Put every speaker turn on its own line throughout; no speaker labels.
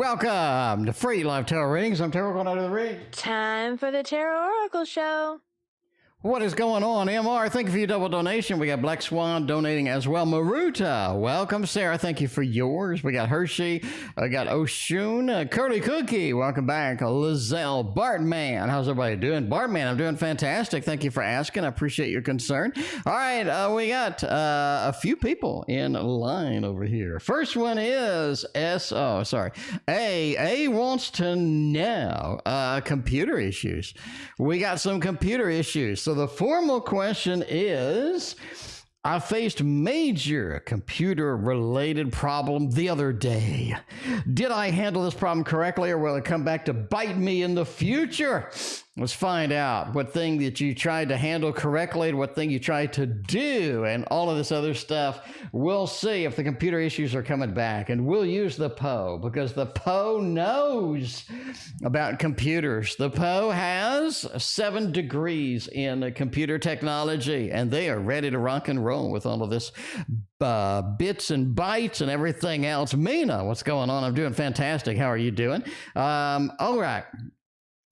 Welcome to Free Live Tarot Readings. I'm Tarot going out of the ring.
Time for the Tarot Oracle Show.
What is going on, MR? Thank you for your double donation. We got Black Swan donating as well. Maruta, welcome. Sarah, thank you for yours. We got Hershey. I got Oshun. CurlyCookie, welcome back. Lizelle. Bartman, how's everybody doing? Bartman, I'm doing fantastic. Thank you for asking. I appreciate your concern. All right, we got a few people in line over here. First one is A wants to know computer issues. We got some computer issues. So the formal question is, I faced major computer-related problem the other day. Did I handle this problem correctly, or will it come back to bite me in the future? Let's find out what thing that you tried to handle correctly and what thing you tried to do and all of this other stuff. We'll see if the computer issues are coming back, and we'll use the Poe because the Poe knows about computers. The Poe has 7 degrees in computer technology, and they are ready to rock and roll with all of this bits and bytes and everything else. Mina, what's going on? I'm doing fantastic. How are you doing? All right.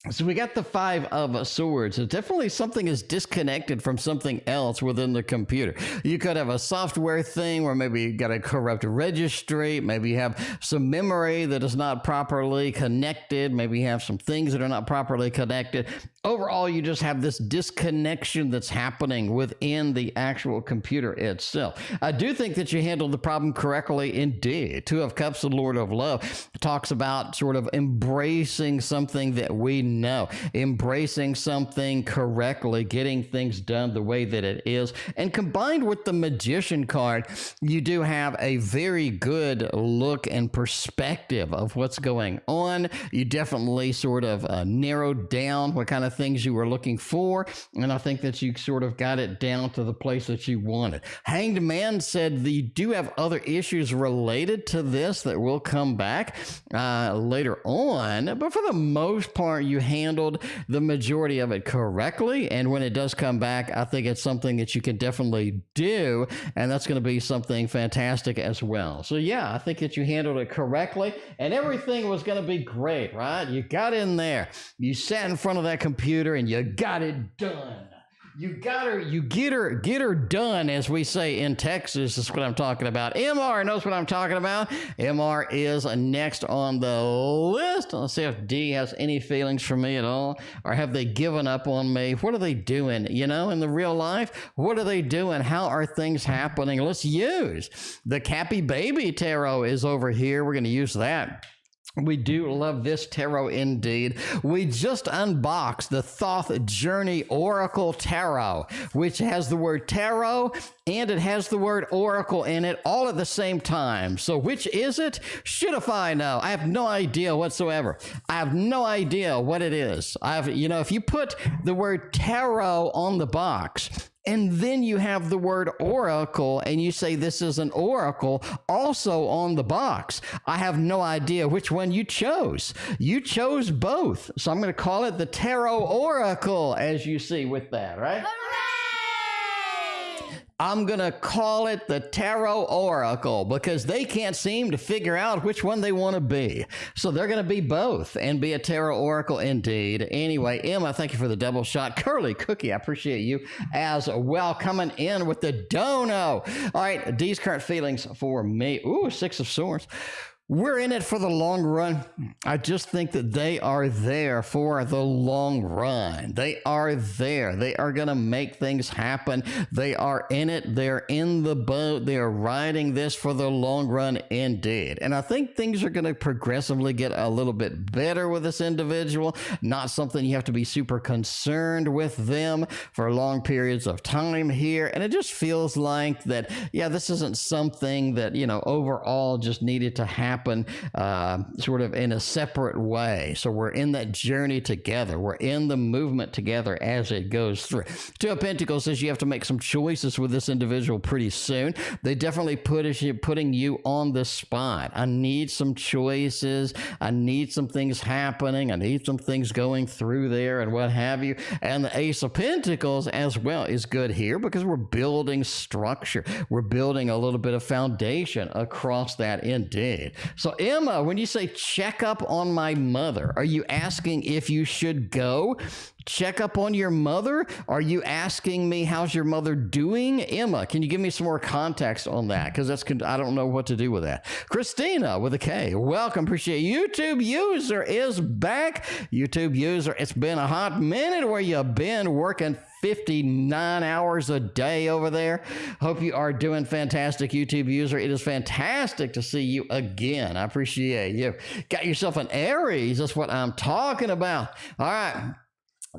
So we got the 5 of Swords. So definitely something is disconnected from something else within the computer. You could have a software thing where maybe you got a corrupt registry. Maybe you have some memory that is not properly connected. Maybe you have some things that are not properly connected. Overall, you just have this disconnection that's happening within the actual computer itself. I do think that you handled the problem correctly indeed. 2 of Cups, the Lord of Love, talks about sort of embracing something that we know, embracing something correctly, getting things done the way that it is. And combined with the Magician card, you do have a very good look and perspective of what's going on. You definitely sort of narrowed down what kind of things you were looking for, and I think that you sort of got it down to the place that you wanted. Hanged Man said that you do have other issues related to this that will come back later on, but for the most part, you handled the majority of it correctly, and when it does come back, I think it's something that you can definitely do, and that's going to be something fantastic as well. So yeah, I think that you handled it correctly, and everything was going to be great, right? You got in there, you sat in front of that computer, and you got it done. You get her done, as we say in Texas. Is what I'm talking about. MR knows what I'm talking about. MR is next on the list. Let's see if D has any feelings for me at all, or have they given up on me? What are they doing, you know, in the real life? What are they doing? How are things happening? Let's use the Cappy Baby Tarot is over here. We're going to use that. We do love this tarot indeed. We just unboxed the Thoth Journey Oracle Tarot, which has the word tarot and it has the word oracle in it all at the same time. So which is it? Should if I know? I have no idea whatsoever. I have no idea what it is. If you put the word tarot on the box, and then you have the word oracle, and you say this is an oracle also on the box, I have no idea which one you chose. You chose both. So I'm going to call it the Tarot Oracle, as you see with that, right? I'm going to call it the Tarot Oracle because they can't seem to figure out which one they want to be. So they're going to be both and be a Tarot Oracle indeed. Anyway, Emma, thank you for the double shot. CurlyCookie, I appreciate you as well coming in with the dono. All right, D's current feelings for me. Ooh, 6 of Swords. We're in it for the long run. I just think that they are there for the long run. They are there. They are going to make things happen. They are in it. They're in the boat. They are riding this for the long run indeed. And I think things are going to progressively get a little bit better with this individual. Not something you have to be super concerned with them for long periods of time here. And it just feels like that, yeah, this isn't something that, overall just needed to happen sort of in a separate way. So we're in that journey together. We're in the movement together as it goes through. 2 of Pentacles says you have to make some choices with this individual pretty soon. They definitely putting you on the spot. I need some choices. I need some things happening. I need some things going through there and what have you. And the Ace of Pentacles as well is good here because we're building structure. We're building a little bit of foundation across that indeed. So Emma, when you say check up on my mother, are you asking if you should go check up on your mother? Are you asking me how's your mother doing? Emma, can you give me some more context on that? Because I don't know what to do with that. Christina with a K, welcome, appreciate it. YouTubeuser is back. YouTubeuser, it's been a hot minute. Where you been working 59 hours a day over there? Hope you are doing fantastic, YouTubeuser. It is fantastic to see you again. I appreciate you. Got yourself an Aries. That's what I'm talking about. All right.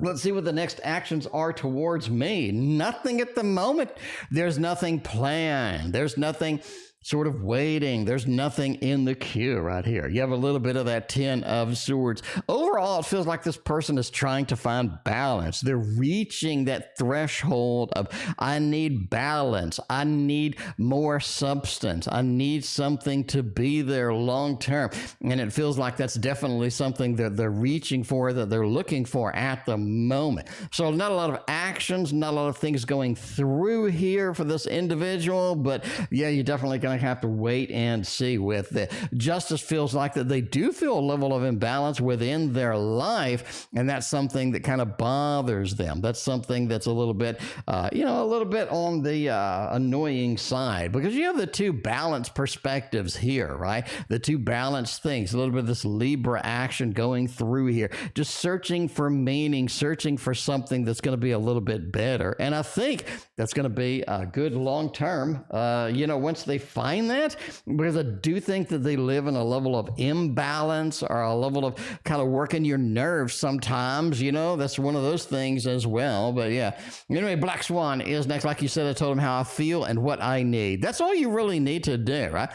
Let's see what the next actions are towards me. Nothing at the moment. There's nothing planned. There's nothing sort of waiting. There's nothing in the queue right here. You have a little bit of that 10 of Swords. Overall, it feels like this person is trying to find balance. They're reaching that threshold of, I need balance. I need more substance. I need something to be there long term. And it feels like that's definitely something that they're reaching for, that they're looking for at the moment. So not a lot of actions, not a lot of things going through here for this individual, but yeah, you definitely going to have to wait and see with it. Justice feels like that they do feel a level of imbalance within their life, and that's something that kind of bothers them. That's something that's a little bit, a little bit on the annoying side, because you have the two balanced perspectives here, right? The two balanced things, a little bit of this Libra action going through here, just searching for meaning, searching for something that's going to be a little bit better. And I think that's going to be good long term, once they find that, because I do think that they live in a level of imbalance or a level of kind of working your nerves sometimes, that's one of those things as well. But yeah, anyway, Black Swan is next. Like you said, I told him how I feel and what I need. That's all you really need to do, right?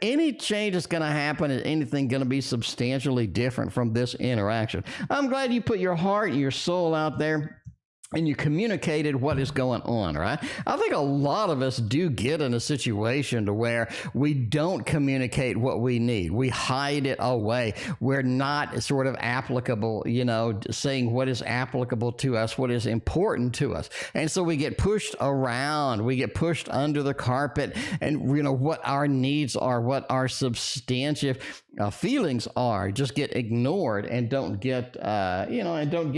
Any change that's going to happen, is anything going to be substantially different from this interaction? I'm glad you put your heart and your soul out there and you communicated what is going on, right? I think a lot of us do get in a situation to where we don't communicate what we need. We hide it away. We're not sort of applicable, saying what is applicable to us, what is important to us. And so we get pushed around, we get pushed under the carpet, and what our needs are, what our substantive feelings are, just get ignored and don't get,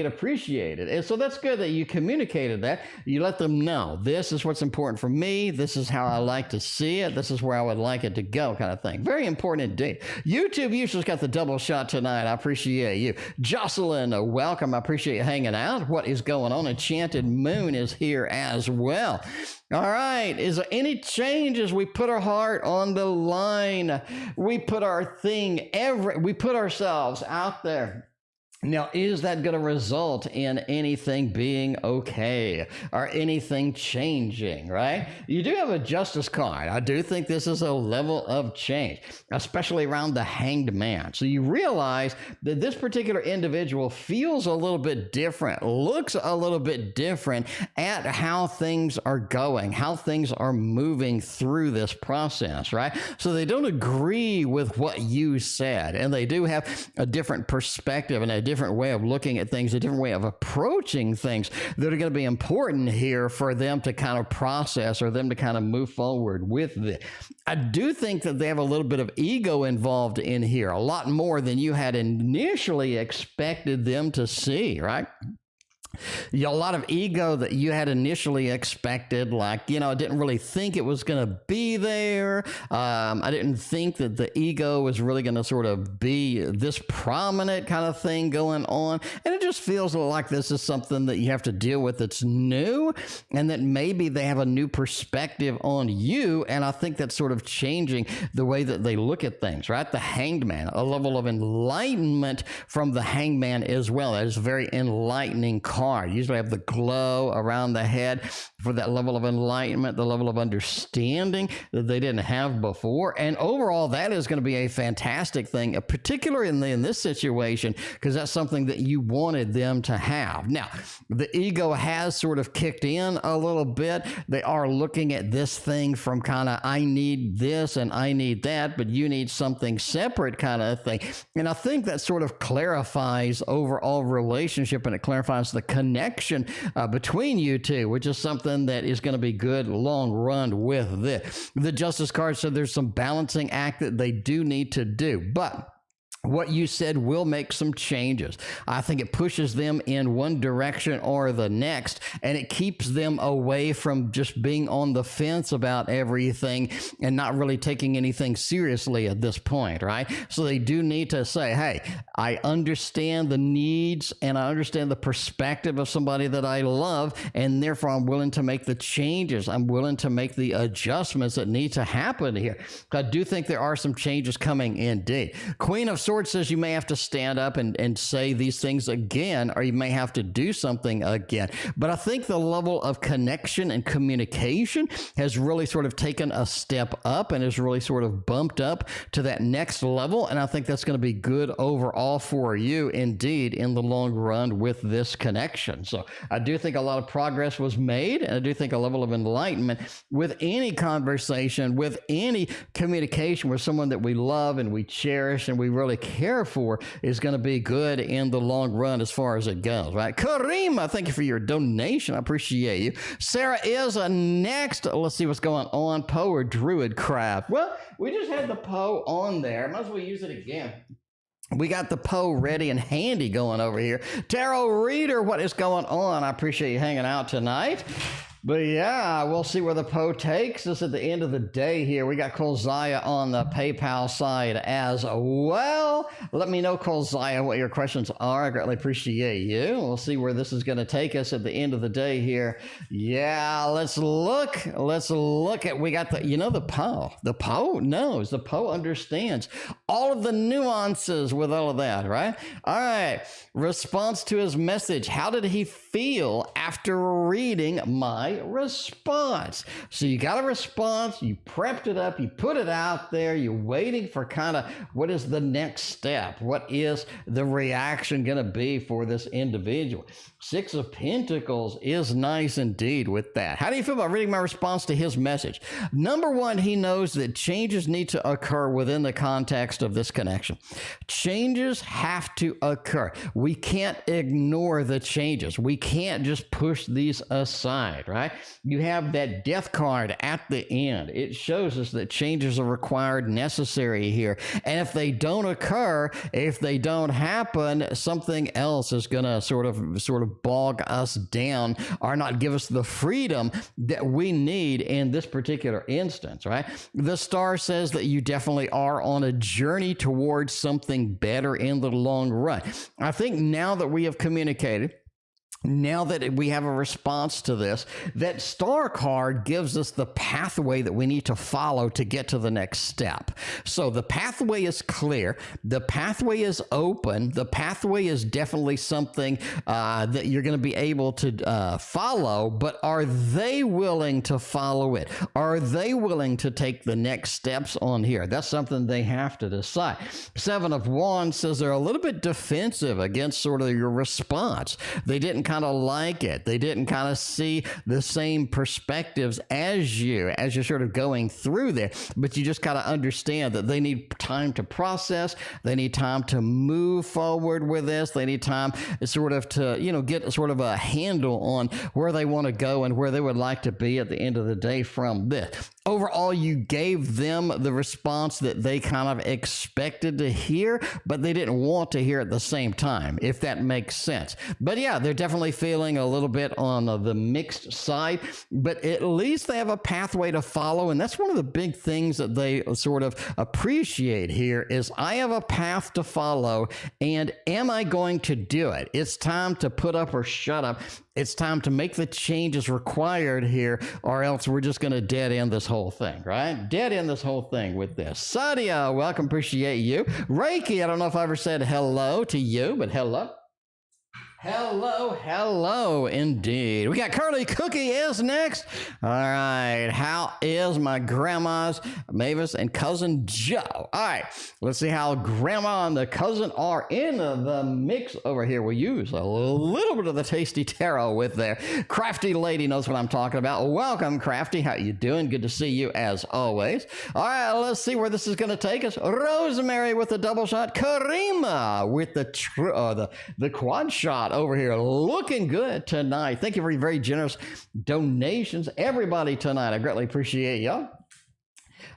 appreciated. And so that's good that you communicated that. You let them know, this is what's important for me. This is how I like to see it. This is where I would like it to go, kind of thing. Very important indeed. YouTubeuser's got the double shot tonight. I appreciate you. Jocelyn, welcome. I appreciate you hanging out. What is going on? Enchanted Moon is here as well. All right. Is there any changes? We put our heart on the line. We put our thing, we put ourselves out there. Now, is that going to result in anything being okay or anything changing, right? You do have a Justice card. I do think this is a level of change, especially around the Hanged Man. So you realize that this particular individual feels a little bit different, looks a little bit different at how things are going, how things are moving through this process, right? So they don't agree with what you said, and they do have a different perspective and a different way of looking at things, a different way of approaching things that are going to be important here for them to kind of process or them to kind of move forward with it. I do think that they have a little bit of ego involved in here, a lot more than you had initially expected them to see, right? A lot of ego that you had initially expected, like, I didn't really think it was going to be there. I didn't think that the ego was really going to sort of be this prominent kind of thing going on. And it just feels like this is something that you have to deal with that's new, and that maybe they have a new perspective on you. And I think that's sort of changing the way that they look at things, right? The Hanged Man, a level of enlightenment from the Hanged Man as well. That is a very enlightening card. Usually have the glow around the head for that level of enlightenment, the level of understanding that they didn't have before. And overall, that is going to be a fantastic thing, particularly in this situation, because that's something that you wanted them to have. Now, the ego has sort of kicked in a little bit. They are looking at this thing from kind of, I need this and I need that, but you need something separate kind of thing. And I think that sort of clarifies overall relationship, and it clarifies the connection connection between you two, which is something that is going to be good long run with this. The Justice card said there's some balancing act that they do need to do, but what you said will make some changes. I think it pushes them in one direction or the next, and it keeps them away from just being on the fence about everything and not really taking anything seriously at this point, right? So they do need to say, hey, I understand the needs and I understand the perspective of somebody that I love, and therefore I'm willing to make the changes. I'm willing to make the adjustments that need to happen here. I do think there are some changes coming indeed. Queen of Swords says you may have to stand up and say these things again, or you may have to do something again. But I think the level of connection and communication has really sort of taken a step up and has really sort of bumped up to that next level. And I think that's going to be good overall for you indeed in the long run with this connection. So I do think a lot of progress was made, and I do think a level of enlightenment with any conversation, with any communication with someone that we love and we cherish and we really care for is going to be good in the long run as far as it goes, right? Karima, thank you for your donation. I appreciate you. Sarah is next. Let's see what's going on. Poe or druidcraft? Well, we just had the Poe on there. Might as well use it again. We got the Poe ready and handy going over here. Tarot Reader, what is going on? I appreciate you hanging out tonight. But yeah, we'll see where the Poe takes us at the end of the day here. We got Colzaya on the PayPal side as well. Let me know, Colzaya, what your questions are. I greatly appreciate you. We'll see where this is going to take us at the end of the day here. Yeah, let's look. Let's look at, we got the, you know, the Poe. The Poe knows. The Poe understands all of the nuances with all of that, right? All right. Response to his message. How did he feel after reading my response? So you got a response, you prepped it up, you put it out there, you're waiting for kind of what is the next step? What is the reaction going to be for this individual? Six of Pentacles is nice indeed with that. How do you feel about reading my response to his message? Number one, he knows that changes need to occur within the context of this connection. Changes have to occur. We can't ignore the changes. We can't just push these aside, right? You have that death card at the end. It shows us that changes are required, necessary here. And if they don't occur, if they don't happen, something else is going to sort of bog us down or not give us the freedom that we need in this particular instance, right? The star says that you definitely are on a journey towards something better in the long run. I think now that we have communicated, now that we have a response to this, that star card gives us the pathway that we need to follow to get to the next step. So the pathway is clear. The pathway is open. The pathway is definitely something that you're going to be able to follow, but are they willing to follow it? Are they willing to take the next steps on here? That's something they have to decide. Seven of Wands says they're a little bit defensive against sort of your response. They didn't kind of like it. They didn't kind of see the same perspectives as you're sort of going through there, but you just got to understand that they need time to process. They need time to move forward with this. They need time sort of to, you know, get sort of a handle on where they want to go and where they would like to be at the end of the day from this. Overall, you gave them the response that they kind of expected to hear, but they didn't want to hear at the same time, if that makes sense. But yeah, they're definitely feeling a little bit on the mixed side, but at least they have a pathway to follow. And that's one of the big things that they sort of appreciate here is I have a path to follow, and am I going to do it? It's time to put up or shut up. It's time to make the changes required here, or else we're just going to dead end this whole thing, right? Dead end this whole thing with this. Sadia, welcome. Appreciate you. Reiki, I don't know if I ever said hello to you, but hello. Hello, hello, indeed. We got CurlyCookie is next. All right, how is my grandma's Mavis and cousin Joe? All right, let's see how grandma and the cousin are in the mix over here. We'll use a little bit of the tasty tarot with there. Crafty lady knows what I'm talking about. Welcome, Crafty. How you doing? Good to see you as always. All right, let's see where this is going to take us. Rosemary with the double shot. Karima with the quad shot. lot over here. Looking good tonight. Thank you for your very generous donations, everybody tonight. I greatly appreciate y'all.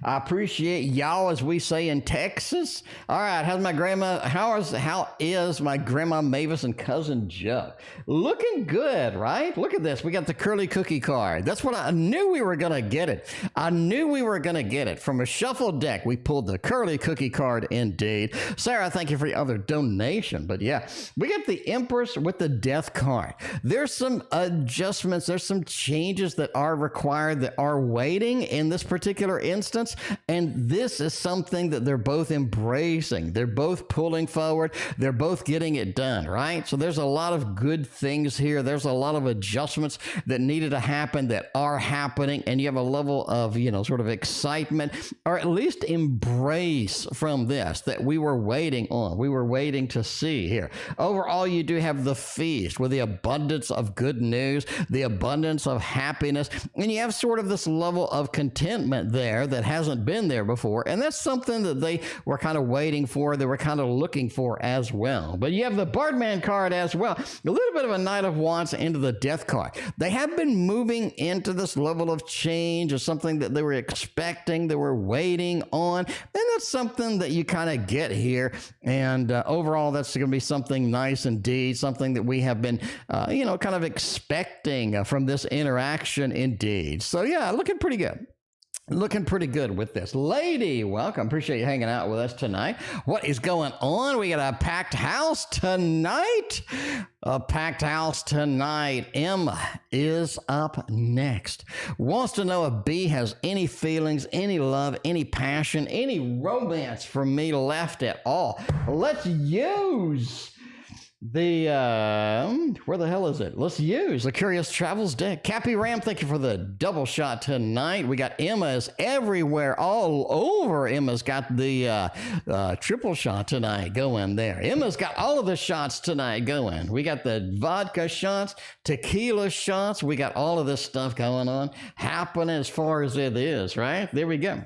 I appreciate y'all, as we say in Texas. All right, how's my grandma? How is my grandma Mavis and cousin Joe? Looking good, right? Look at this. We got the CurlyCookie card. That's what I knew we were gonna get it. I knew we were gonna get it from a shuffle deck. We pulled the CurlyCookie card, indeed. Sarah, thank you for your other donation. But yeah, we got the Empress with the Death card. There's some adjustments. There's some changes that are required, that are waiting in this particular instance. And this is something that they're both embracing. They're both pulling forward. They're both getting it done, right? So there's a lot of good things here. There's a lot of adjustments that needed to happen that are happening. And you have a level of, sort of excitement, or at least embrace from this that we were waiting on. We were waiting to see here. Overall, you do have the feast with the abundance of good news, the abundance of happiness, and you have sort of this level of contentment there that hasn't been there before. And that's something that they were kind of waiting for. They were kind of looking for as well. But you have the Bardman card as well. A little bit of a Knight of Wands into the Death card. They have been moving into this level of change, or something that they were expecting, they were waiting on. And that's something that you kind of get here. And overall, that's going to be something nice indeed, something that we have been, kind of expecting from this interaction indeed. So yeah, looking pretty good. Looking pretty good with this. Lady, welcome. Appreciate you hanging out with us tonight. What is going on? We got a packed house tonight. A packed house tonight. Emma is up next. Wants to know if B has any feelings, any love, any passion, any romance for me left at all. Let's use the, where the hell is it? Let's use the Curious Travels deck. Cappy Ram, thank you for the double shot tonight. We got Emma's everywhere, all over. Emma's got the triple shot tonight going there. Emma's got all of the shots tonight going. We got the vodka shots, tequila shots. We got all of this stuff going on, happening as far as it is, right? There we go.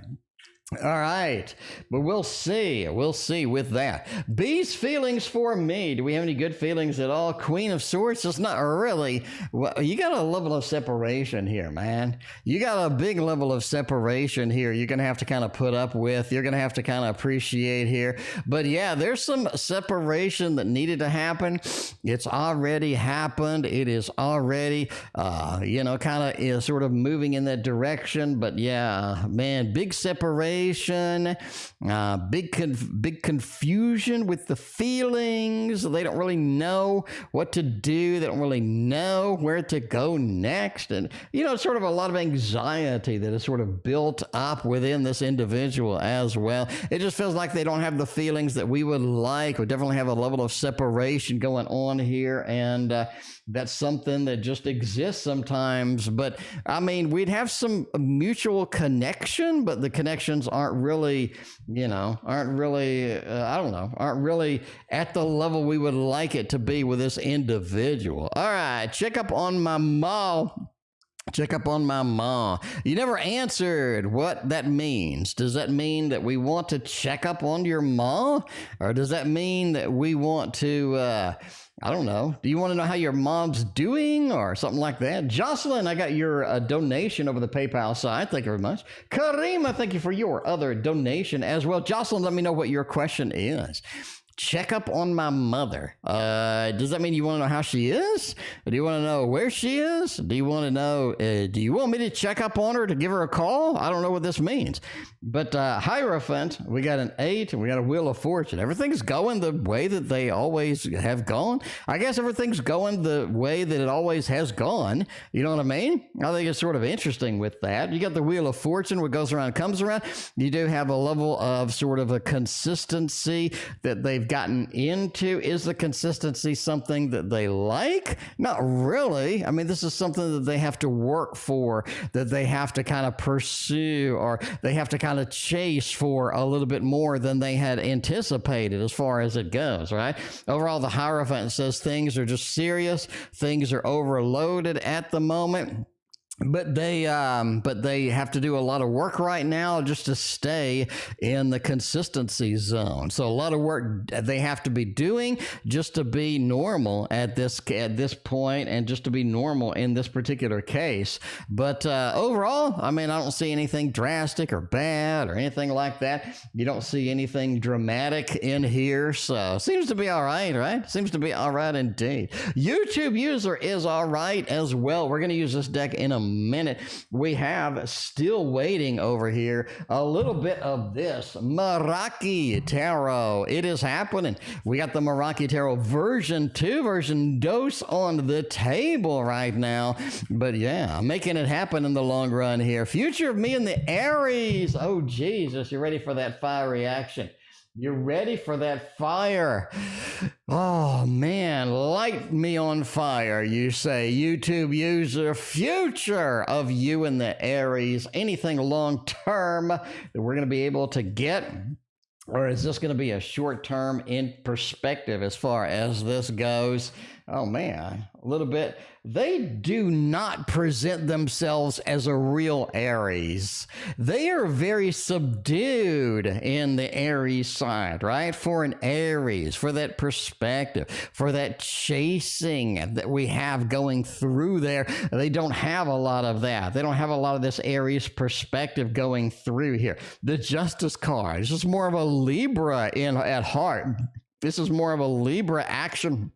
All right, but we'll see with that. B's feelings for me. Do we have any good feelings at all? Queen of Swords, it's not really. Well, you got a level of separation here, man. You got a big level of separation here. You're going to have to kind of put up with. You're going to have to kind of appreciate here. But yeah, there's some separation that needed to happen. It's already happened. It is already, kind of is sort of moving in that direction. But yeah, man, big separation. Big confusion with the feelings. They don't really know what to do. They don't really know where to go next. And, sort of a lot of anxiety that is sort of built up within this individual as well. It just feels like they don't have the feelings that we would like. We definitely have a level of separation going on here. And that's something that just exists sometimes. But I mean, we'd have some mutual connection, but the connections aren't really at the level we would like it to be with this individual. All right, check up on my mom. Check up on my mom. You never answered what that means. Does that mean that we want to check up on your mom? Or does that mean that we want to, I don't know. Do you want to know how your mom's doing or something like that? Jocelyn, I got your donation over the PayPal side. Thank you very much. Karima, thank you for your other donation as well. Jocelyn, let me know what your question is. Check up on my mother. Does that mean you want to know how she is? Or do you want to know where she is? Do you want to know, do you want me to check up on her to give her a call? I don't know what this means. But Hierophant, we got an 8 and we got a Wheel of Fortune. Everything's going the way that they always have gone. I guess everything's going the way that it always has gone. You know what I mean? I think it's sort of interesting with that. You got the Wheel of Fortune, what goes around comes around. You do have a level of sort of a consistency that they've gotten into. Is the consistency something that they like? Not really. I mean, this is something that they have to work for, that they have to kind of pursue, or they have to kind of chase for a little bit more than they had anticipated as far as it goes, right? Overall, the Hierophant says things are just serious. Things are overloaded at the moment. but they have to do a lot of work right now just to stay in the consistency zone. So a lot of work they have to be doing just to be normal at this point, and just to be normal in this particular case. But overall, I mean, I don't see anything drastic or bad or anything like that. You don't see anything dramatic in here, so seems to be all right, right? Seems to be all right indeed. YouTubeuser is all right as well. We're going to use this deck in a minute. We have still waiting over here a little bit of this Meraki Tarot. It is happening. We got the Meraki Tarot version 2, version dos on the table right now. But yeah, making it happen in the long run here. Future of me and the Aries. Oh, Jesus, you ready for that fiery action? You're ready for that fire. Oh, man, light me on fire, you say. YouTubeuser, future of you and the Aries. Anything long-term that we're going to be able to get? Or is this going to be a short-term in perspective as far as this goes? Oh, man, a little bit. They do not present themselves as a real Aries. They are very subdued in the Aries side, right? For an Aries, for that perspective, for that chasing that we have going through there. They don't have a lot of that. They don't have a lot of this Aries perspective going through here. The Justice card is just more of a Libra at heart. This is more of a Libra action,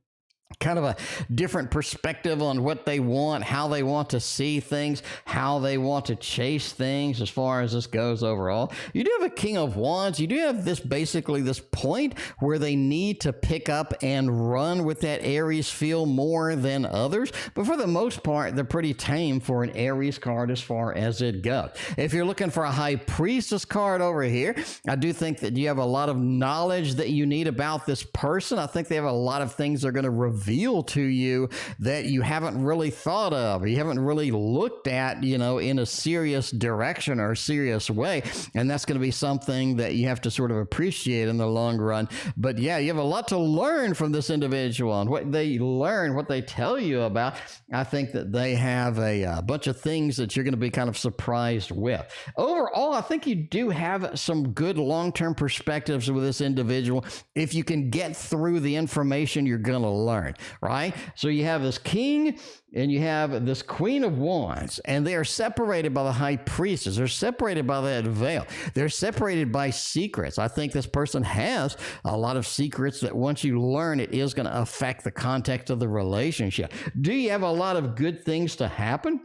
kind of a different perspective on what they want, how they want to see things, how they want to chase things as far as this goes overall. You do have a King of Wands. You do have this basically this point where they need to pick up and run with that Aries feel more than others. But for the most part, they're pretty tame for an Aries card as far as it goes. If you're looking for a High Priestess card over here, I do think that you have a lot of knowledge that you need about this person. I think they have a lot of things they're going to reveal to you that you haven't really thought of, or you haven't really looked at, you know, in a serious direction or a serious way. And that's going to be something that you have to sort of appreciate in the long run. But yeah, you have a lot to learn from this individual, and what they learn, what they tell you about. I think that they have a bunch of things that you're going to be kind of surprised with. Overall, I think you do have some good long-term perspectives with this individual if you can get through the information you're going to learn, right? So you have this King and you have this Queen of Wands, and they are separated by the High Priestess. They're separated by that veil. They're separated by secrets. I think this person has a lot of secrets that once you learn, it is going to affect the context of the relationship. Do you have a lot of good things to happen?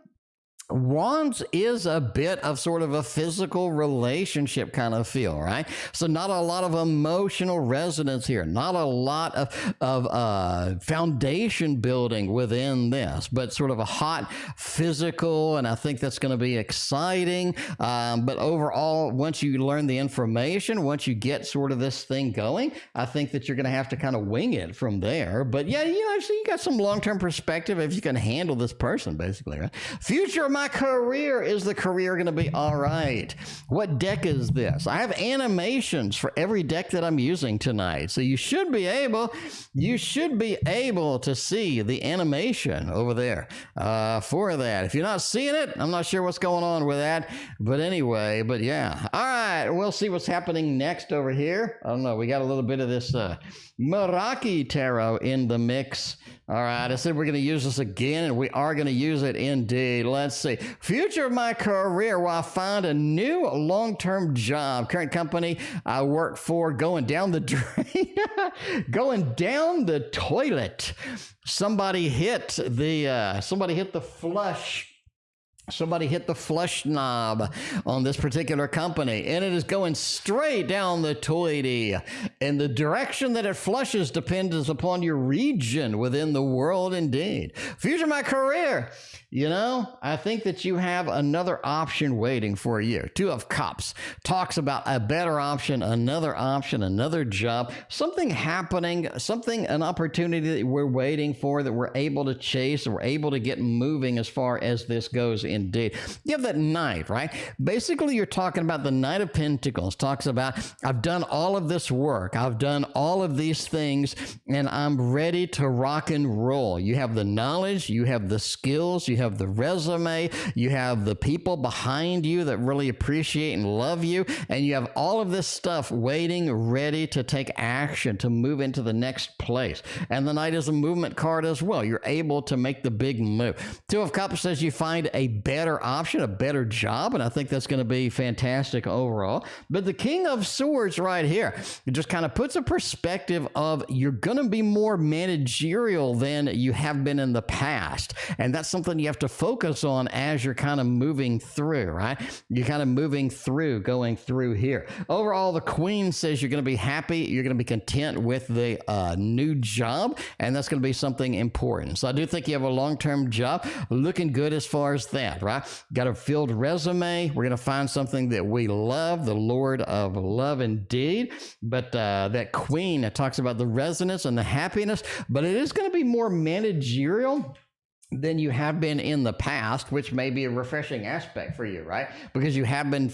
Wands is a bit of sort of a physical relationship kind of feel, right? So not a lot of emotional resonance here, not a lot of foundation building within this, but sort of a hot physical, and I think that's going to be exciting. But overall, once you learn the information, once you get sort of this thing going, I think that you're going to have to kind of wing it from there. But yeah, you know, so you got some long-term perspective if you can handle this person, basically, right? Future my career, is the career going to be all right? What deck is this? I have animations for every deck that I'm using tonight, so you should be able to see the animation over there for that. If you're not seeing it, I'm not sure what's going on with that, but anyway, but yeah. All right, we'll see what's happening next over here. I don't know, we got a little bit of this Meraki Tarot in the mix. All right, I said we're going to use this again, and we are going to use it indeed. Let's see. Future of my career, while I find a new long-term job. Current company I work for going down the drain, going down the toilet. Somebody hit the flush. Somebody hit the flush knob on this particular company, and it is going straight down the toity. And the direction that it flushes depends upon your region within the world indeed. Future of my career. You know, I think that you have another option waiting for you. Two of Cups talks about a better option, another job, something happening, an opportunity that we're waiting for, that we're able to chase, and we're able to get moving as far as this goes indeed. You have that Knight, right? Basically, you're talking about the Knight of Pentacles. Talks about, I've done all of this work. I've done all of these things, and I'm ready to rock and roll. You have the knowledge, you have the skills, you have the resume, you have the people behind you that really appreciate and love you, and you have all of this stuff waiting, ready to take action, to move into the next place. And the Knight is a movement card as well. You're able to make the big move. Two of Cups says you find a better option, a better job, and I think that's going to be fantastic overall. But the King of Swords right here, it just kind of puts a perspective of you're going to be more managerial than you have been in the past. And that's something you have to focus on as you're kind of moving through, right? You're kind of moving through, going through here. Overall, the Queen says you're going to be happy, you're going to be content with the new job, and that's going to be something important. So I do think you have a long-term job, looking good as far as that, right? Got a filled resume. We're going to find something that we love, the Lord of Love indeed. But that Queen, it talks about the resonance and the happiness, but it is going to be more managerial than you have been in the past, which may be a refreshing aspect for you, right? Because you have been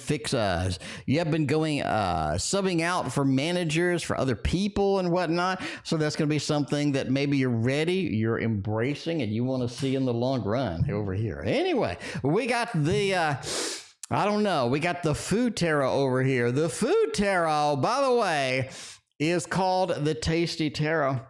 you have been going subbing out for managers, for other people and whatnot. So that's going to be something that maybe you're ready, you're embracing, and you want to see in the long run over here. Anyway, we got the I don't know, we got the Food Tarot over here. The Food Tarot, by the way, is called the Tasty Tarot.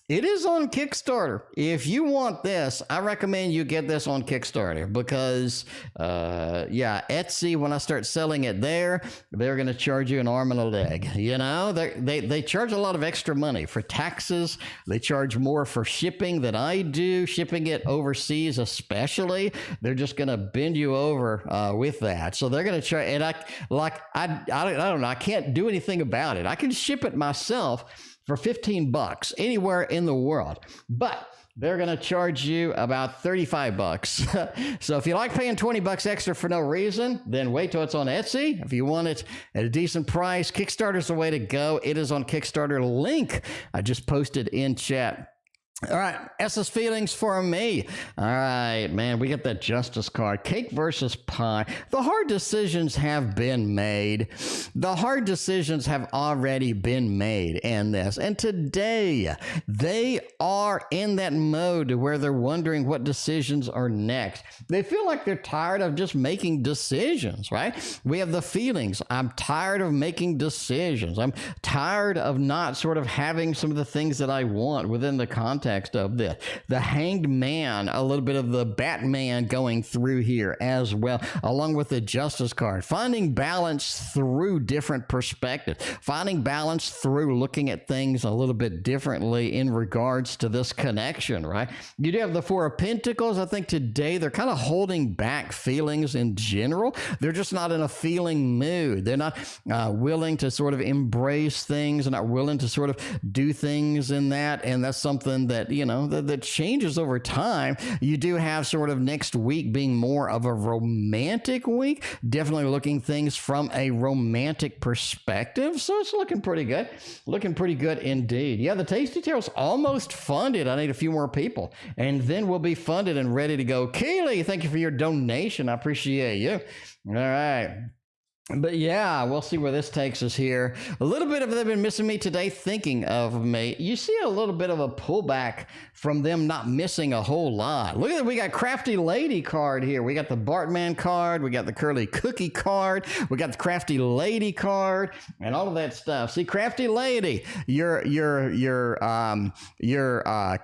It is on Kickstarter. If you want this, I recommend you get this on Kickstarter because, yeah, Etsy, when I start selling it there, they're going to charge you an arm and a leg. You know, they charge a lot of extra money for taxes. They charge more for shipping than I do, shipping it overseas especially. They're just going to bend you over with that. So they're going to charge, and I don't know, I can't do anything about it. I can ship it myself for $15 anywhere in the world, but they're going to charge you about $35. So if you like paying $20 extra for no reason, then wait till it's on Etsy. If you want it at a decent price, Kickstarter's the way to go. It is on Kickstarter. Link I just posted in chat. All right, S's feelings for me. All right, man, we got that Justice card. Cake versus pie. The hard decisions have been made. The hard decisions have already been made in this. And today, they are in that mode where they're wondering what decisions are next. They feel like they're tired of just making decisions, right? We have the feelings. I'm tired of making decisions. I'm tired of not sort of having some of the things that I want within the context of this. The Hanged Man, a little bit of the Batman going through here as well, along with the Justice card. Finding balance through different perspectives. Finding balance through looking at things a little bit differently in regards to this connection, right? You do have the Four of Pentacles. I think today they're kind of holding back feelings in general. They're just not in a feeling mood. They're not willing to sort of embrace things. They're not willing to sort of do things in that. And that's something that, you know, that changes over time. You do have sort of next week being more of a romantic week, definitely looking things from a romantic perspective. So it's looking pretty good. Looking pretty good indeed. Yeah, the Tasty Tarot's almost funded. I need a few more people, and then we'll be funded and ready to go. Keely, thank you for your donation. I appreciate you. All right. But yeah, we'll see where this takes us here. A little bit of they've been missing me today, thinking of me. You see a little bit of a pullback from them not missing a whole lot. Look at that. We got Crafty Lady card here. We got the Bartman card. We got the CurlyCookie card. We got the Crafty Lady card and all of that stuff. See, Crafty Lady, your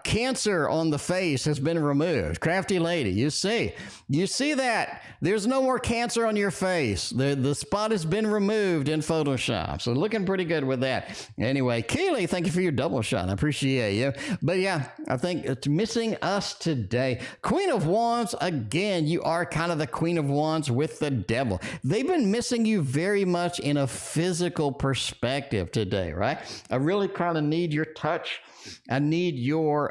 cancer on the face has been removed. Crafty Lady, you see that there's no more cancer on your face. The spot has been removed in Photoshop. So looking pretty good with that. Anyway, Keely, thank you for your double shot. I appreciate you. But yeah, I think it's missing us today. Queen of Wands, again, you are kind of the Queen of Wands with the Devil. They've been missing you very much in a physical perspective today, right? I really kind of need your touch. I need your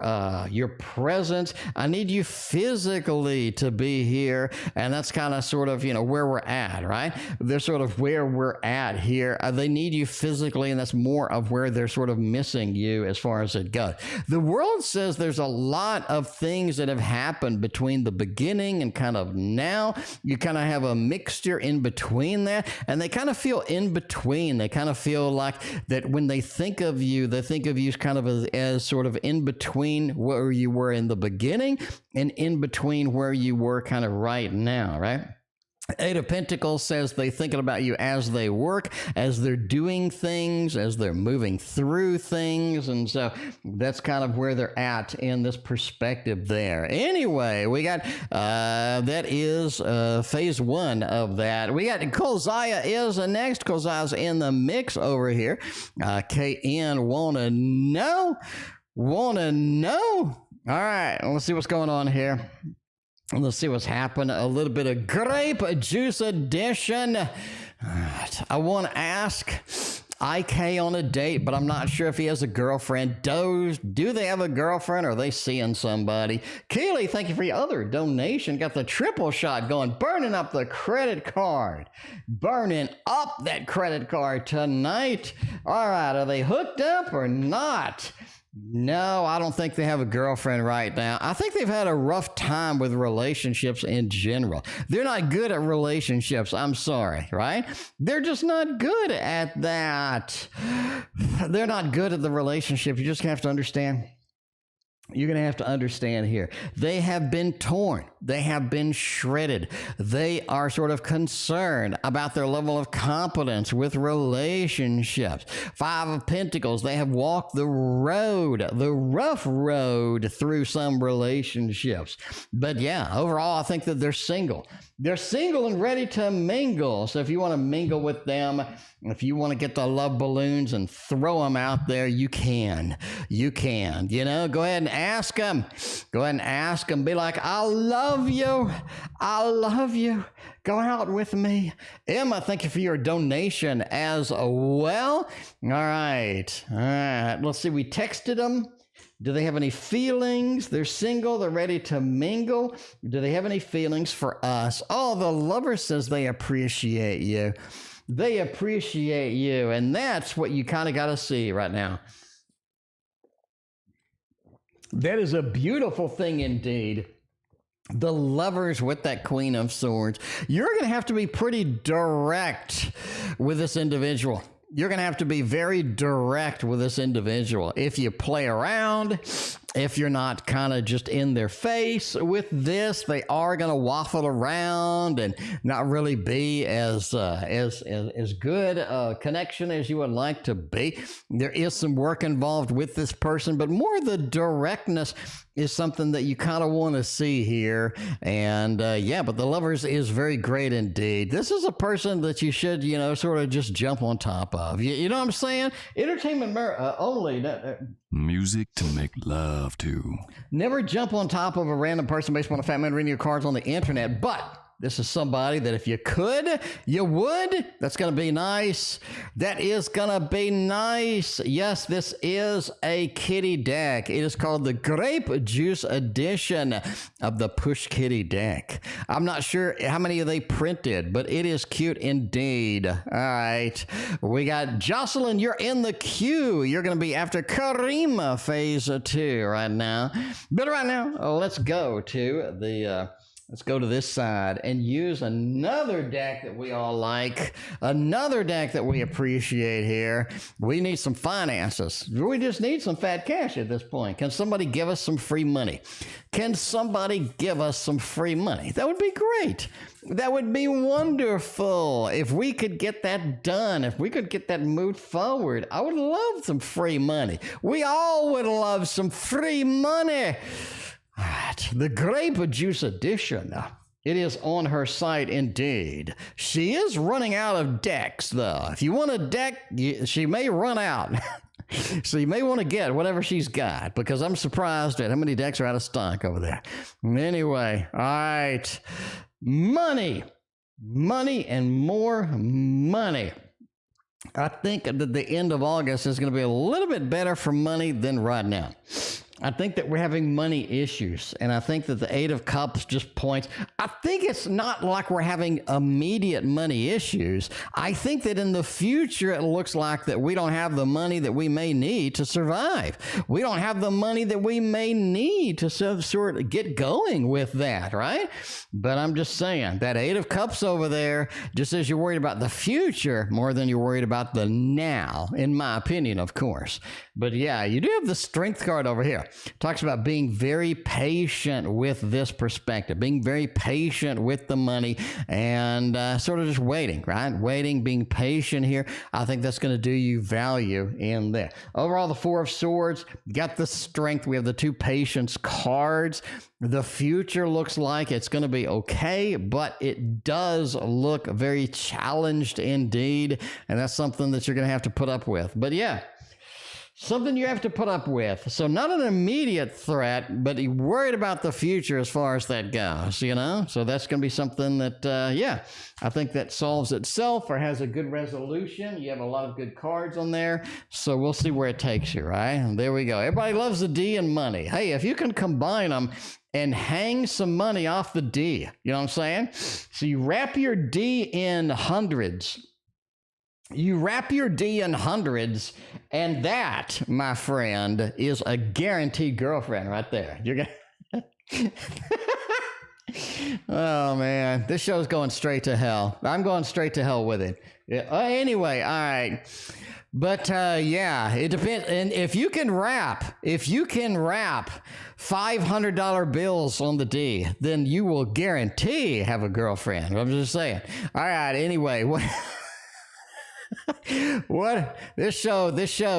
presence. I need you physically to be here. And that's kind of sort of, you know, where we're at, right? There's sort of where we're at here. They need you physically, and that's more of where they're sort of missing you as far as it goes. The world says there's a lot of things that have happened between the beginning and kind of now. You kind of have a mixture in between that, and they kind of feel in between. They kind of feel like that when they think of you kind of as sort of in between where you were in the beginning and in between where you were kind of right now, right? Eight of Pentacles says they're thinking about you as they work, as they're doing things, as they're moving through things. And so that's kind of where they're at in this perspective there. Anyway, we got, that is phase one of that. We got Kolzaya is next. Kolzaya's in the mix over here. KN wanna know? All right, let's see what's going on here. Let's see what's happened. A little bit of grape juice edition. I want to ask IK on a date, but I'm not sure if he has a girlfriend. Do they have a girlfriend, or are they seeing somebody? Keely, thank you for your other donation. Got the triple shot going. Burning up the credit card. Burning up that credit card tonight. All right, are they hooked up or not? No, I don't think they have a girlfriend right now. I think they've had a rough time with relationships in general. They're not good at relationships. I'm sorry, right? They're just not good at that. They're not good at the relationship. You just have to understand. You're going to have to understand here. They have been torn. They have been shredded. They are sort of concerned about their level of competence with relationships. Five of Pentacles. They have walked the road, the rough road through some relationships. But yeah, overall, I think that they're single. They're single and ready to mingle. So if you want to mingle with them, if you want to get the love balloons and throw them out there, you can. You can. You know, go ahead and ask them. Go ahead and ask them. Be like, I love you. I love you. Go out with me. Emma, thank you for your donation as well. All right. All right. Let's see. We texted them. Do they have any feelings? They're single. They're ready to mingle. Do they have any feelings for us? Oh, the lover says they appreciate you. They appreciate you. And that's what you kind of got to see right now. That is a beautiful thing indeed. The lovers with that Queen of Swords. You're going to have to be pretty direct with this individual. You're going to have to be very direct with this individual. If you play around, if you're not kind of just in their face with this, they are going to waffle around and not really be as good a connection as you would like to be. There is some work involved with this person, but more the directness is something that you kind of want to see here. And yeah, but the lovers is very great indeed. This is a person that you should, you know, sort of just jump on top of. You know what I'm saying? Entertainment only.
Music to make love to.
Never jump on top of a random person based on a fat man reading your cards on the internet, but this is somebody that if you could, you would. That's going to be nice. That is going to be nice. Yes, this is a kitty deck. It is called the Grape Juice Edition of the Push Kitty deck. I'm not sure how many of they printed, but it is cute indeed. All right. We got Jocelyn. You're in the queue. You're going to be after Karima phase 2 right now. But right now, let's go to the... Let's go to this side and use another deck that we all like, another deck that we appreciate here. We need some finances. We just need some fat cash at this point. Can somebody give us some free money? Can somebody give us some free money? That would be great. That would be wonderful. If we could get that done, if we could get that moved forward, I would love some free money. We all would love some free money. All right, the Grape Juice Edition. It is on her site indeed. She is running out of decks, though. If you want a deck, she may run out. So you may want to get whatever she's got, because I'm surprised at how many decks are out of stock over there. Anyway, all right. Money. Money and more money. I think that the end of August is going to be a little bit better for money than right now. I think that we're having money issues, and I think that the Eight of Cups just points. I think it's not like we're having immediate money issues. I think that in the future, it looks like that we don't have the money that we may need to survive. We don't have the money that we may need to sort of get going with that, right? But I'm just saying, that Eight of Cups over there, just as you're worried about the future more than you're worried about the now, in my opinion, of course. But yeah, you do have the Strength card over here. Talks about being very patient with this perspective, being very patient with the money, and sort of just waiting, right? Waiting, being patient here. I think that's going to do you value in there. Overall, the Four of Swords, got the Strength. We have the two Patience cards. The future looks like it's going to be okay, but it does look very challenged indeed, and that's something that you're going to have to put up with. But yeah, something you have to put up with. So not an immediate threat, but you're worried about the future as far as that goes, you know? So that's going to be something that, yeah, I think that solves itself or has a good resolution. You have a lot of good cards on there, so we'll see where it takes you, right? And there we go. Everybody loves the D and money. Hey, if you can combine them and hang some money off the D, you know what I'm saying? So you wrap your D in hundreds. You wrap your D in hundreds, and that, my friend, is a guaranteed girlfriend right there. You're gonna Oh, man. This show's going straight to hell. I'm going straight to hell with it. Yeah. Anyway, all right. But, yeah, it depends. And if you can wrap $500 bills on the D, then you will guarantee have a girlfriend. I'm just saying. All right. Anyway, what this show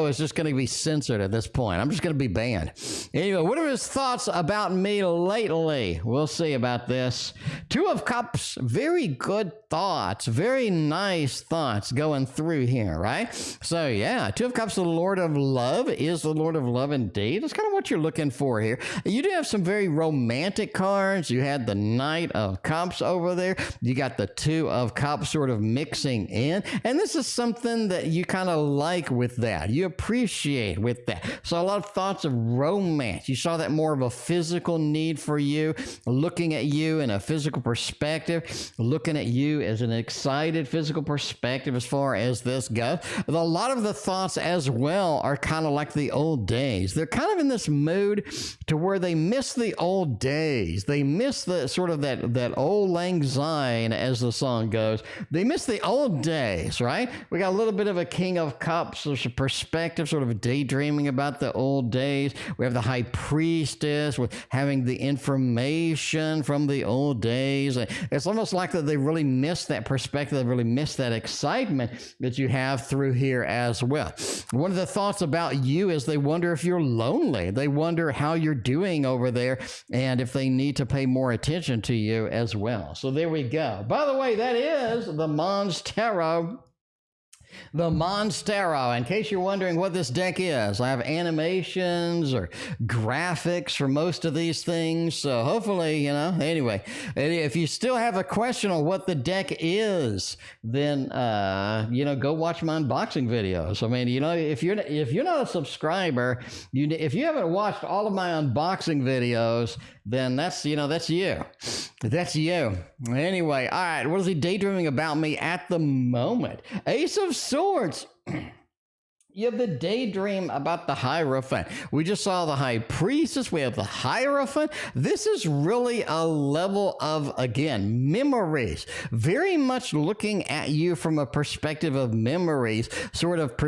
is just going to be censored at this point. I'm just going to be banned. Anyway, what are his thoughts about me lately? We'll see about this. Two of Cups, very good thoughts, very nice thoughts going through here, right? So yeah, Two of Cups, the Lord of Love, is the Lord of Love indeed. That's kind of what you're looking for here. You do have some very romantic cards. You had the Knight of Cups over there. You got the Two of Cups sort of mixing in, and this is something that you kind of like with that. You appreciate with that. So a lot of thoughts of romance. You saw that more of a physical need for you, looking at you in a physical perspective, looking at you as an excited physical perspective as far as this goes. A lot of the thoughts as well are kind of like the old days. They're kind of in this mood to where they miss the old days. They miss the sort of that old lang syne, as the song goes. They miss the old days, right? We got a little bit of a King of Cups, there's a perspective, sort of daydreaming about the old days. We have the High Priestess with having the information from the old days. It's almost like that they really miss that perspective, they really miss that excitement that you have through here as well. One of the thoughts about you is they wonder if you're lonely. They wonder how you're doing over there and if they need to pay more attention to you as well. So there we go. By the way, that is the Mons Tarot. The Monstero, in case you're wondering what this deck is. I have animations or graphics for most of these things, so hopefully, you know, anyway, if you still have a question on what the deck is, then, you know, go watch my unboxing videos. I mean, you know, if you're not a subscriber, if you haven't watched all of my unboxing videos, then that's, you know, that's you. That's you. Anyway, all right, what is he daydreaming about me at the moment? Ace of Swords. You have the daydream about the Hierophant. We just saw the High Priestess. We have the Hierophant. This is really a level of, again, memories. Very much looking at you from a perspective of memories, sort of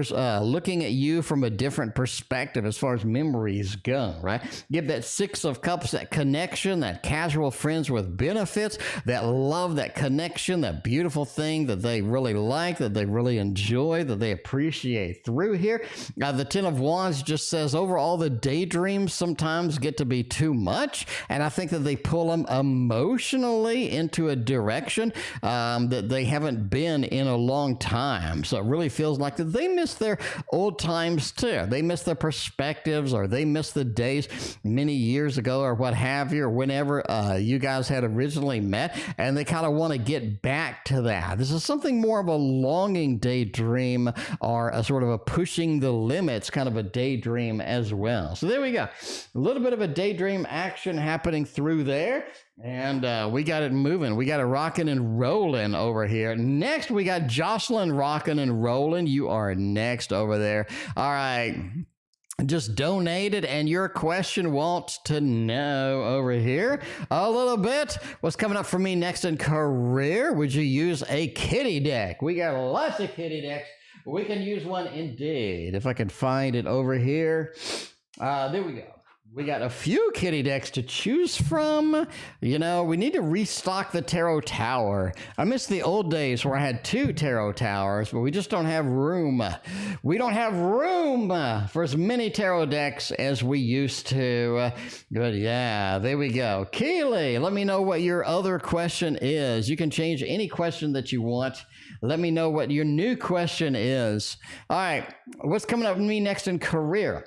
looking at you from a different perspective as far as memories go, right? You have that Six of Cups, that connection, that casual friends with benefits, that love, that connection, that beautiful thing that they really like, that they really enjoy, that they appreciate through here. The Ten of Wands just says overall the daydreams sometimes get to be too much, and I think that they pull them emotionally into a direction that they haven't been in a long time. So it really feels like that they miss their old times too. They miss their perspectives, or they miss the days many years ago, or what have you, or whenever you guys had originally met, and they kind of want to get back to that. This is something more of a longing daydream, or a sort of a push pushing the limits, kind of a daydream as well. So there we go. A little bit of a daydream action happening through there. And we got it moving. We got it rocking and rolling over here. Next, we got Jocelyn rocking and rolling. You are next over there. All right. Just donated, and your question wants to know over here a little bit. What's coming up for me next in career? Would you use a kitty deck? We got lots of kitty decks. We can use one indeed. If I can find it over here. There we go. We got a few kitty decks to choose from. You know, we need to restock the tarot tower. I miss the old days where I had 2 tarot towers, but we just don't have room. We don't have room for as many tarot decks as we used to. But yeah, there we go. Keely, let me know what your other question is. You can change any question that you want. Let me know what your new question is. All right, what's coming up for me next in career?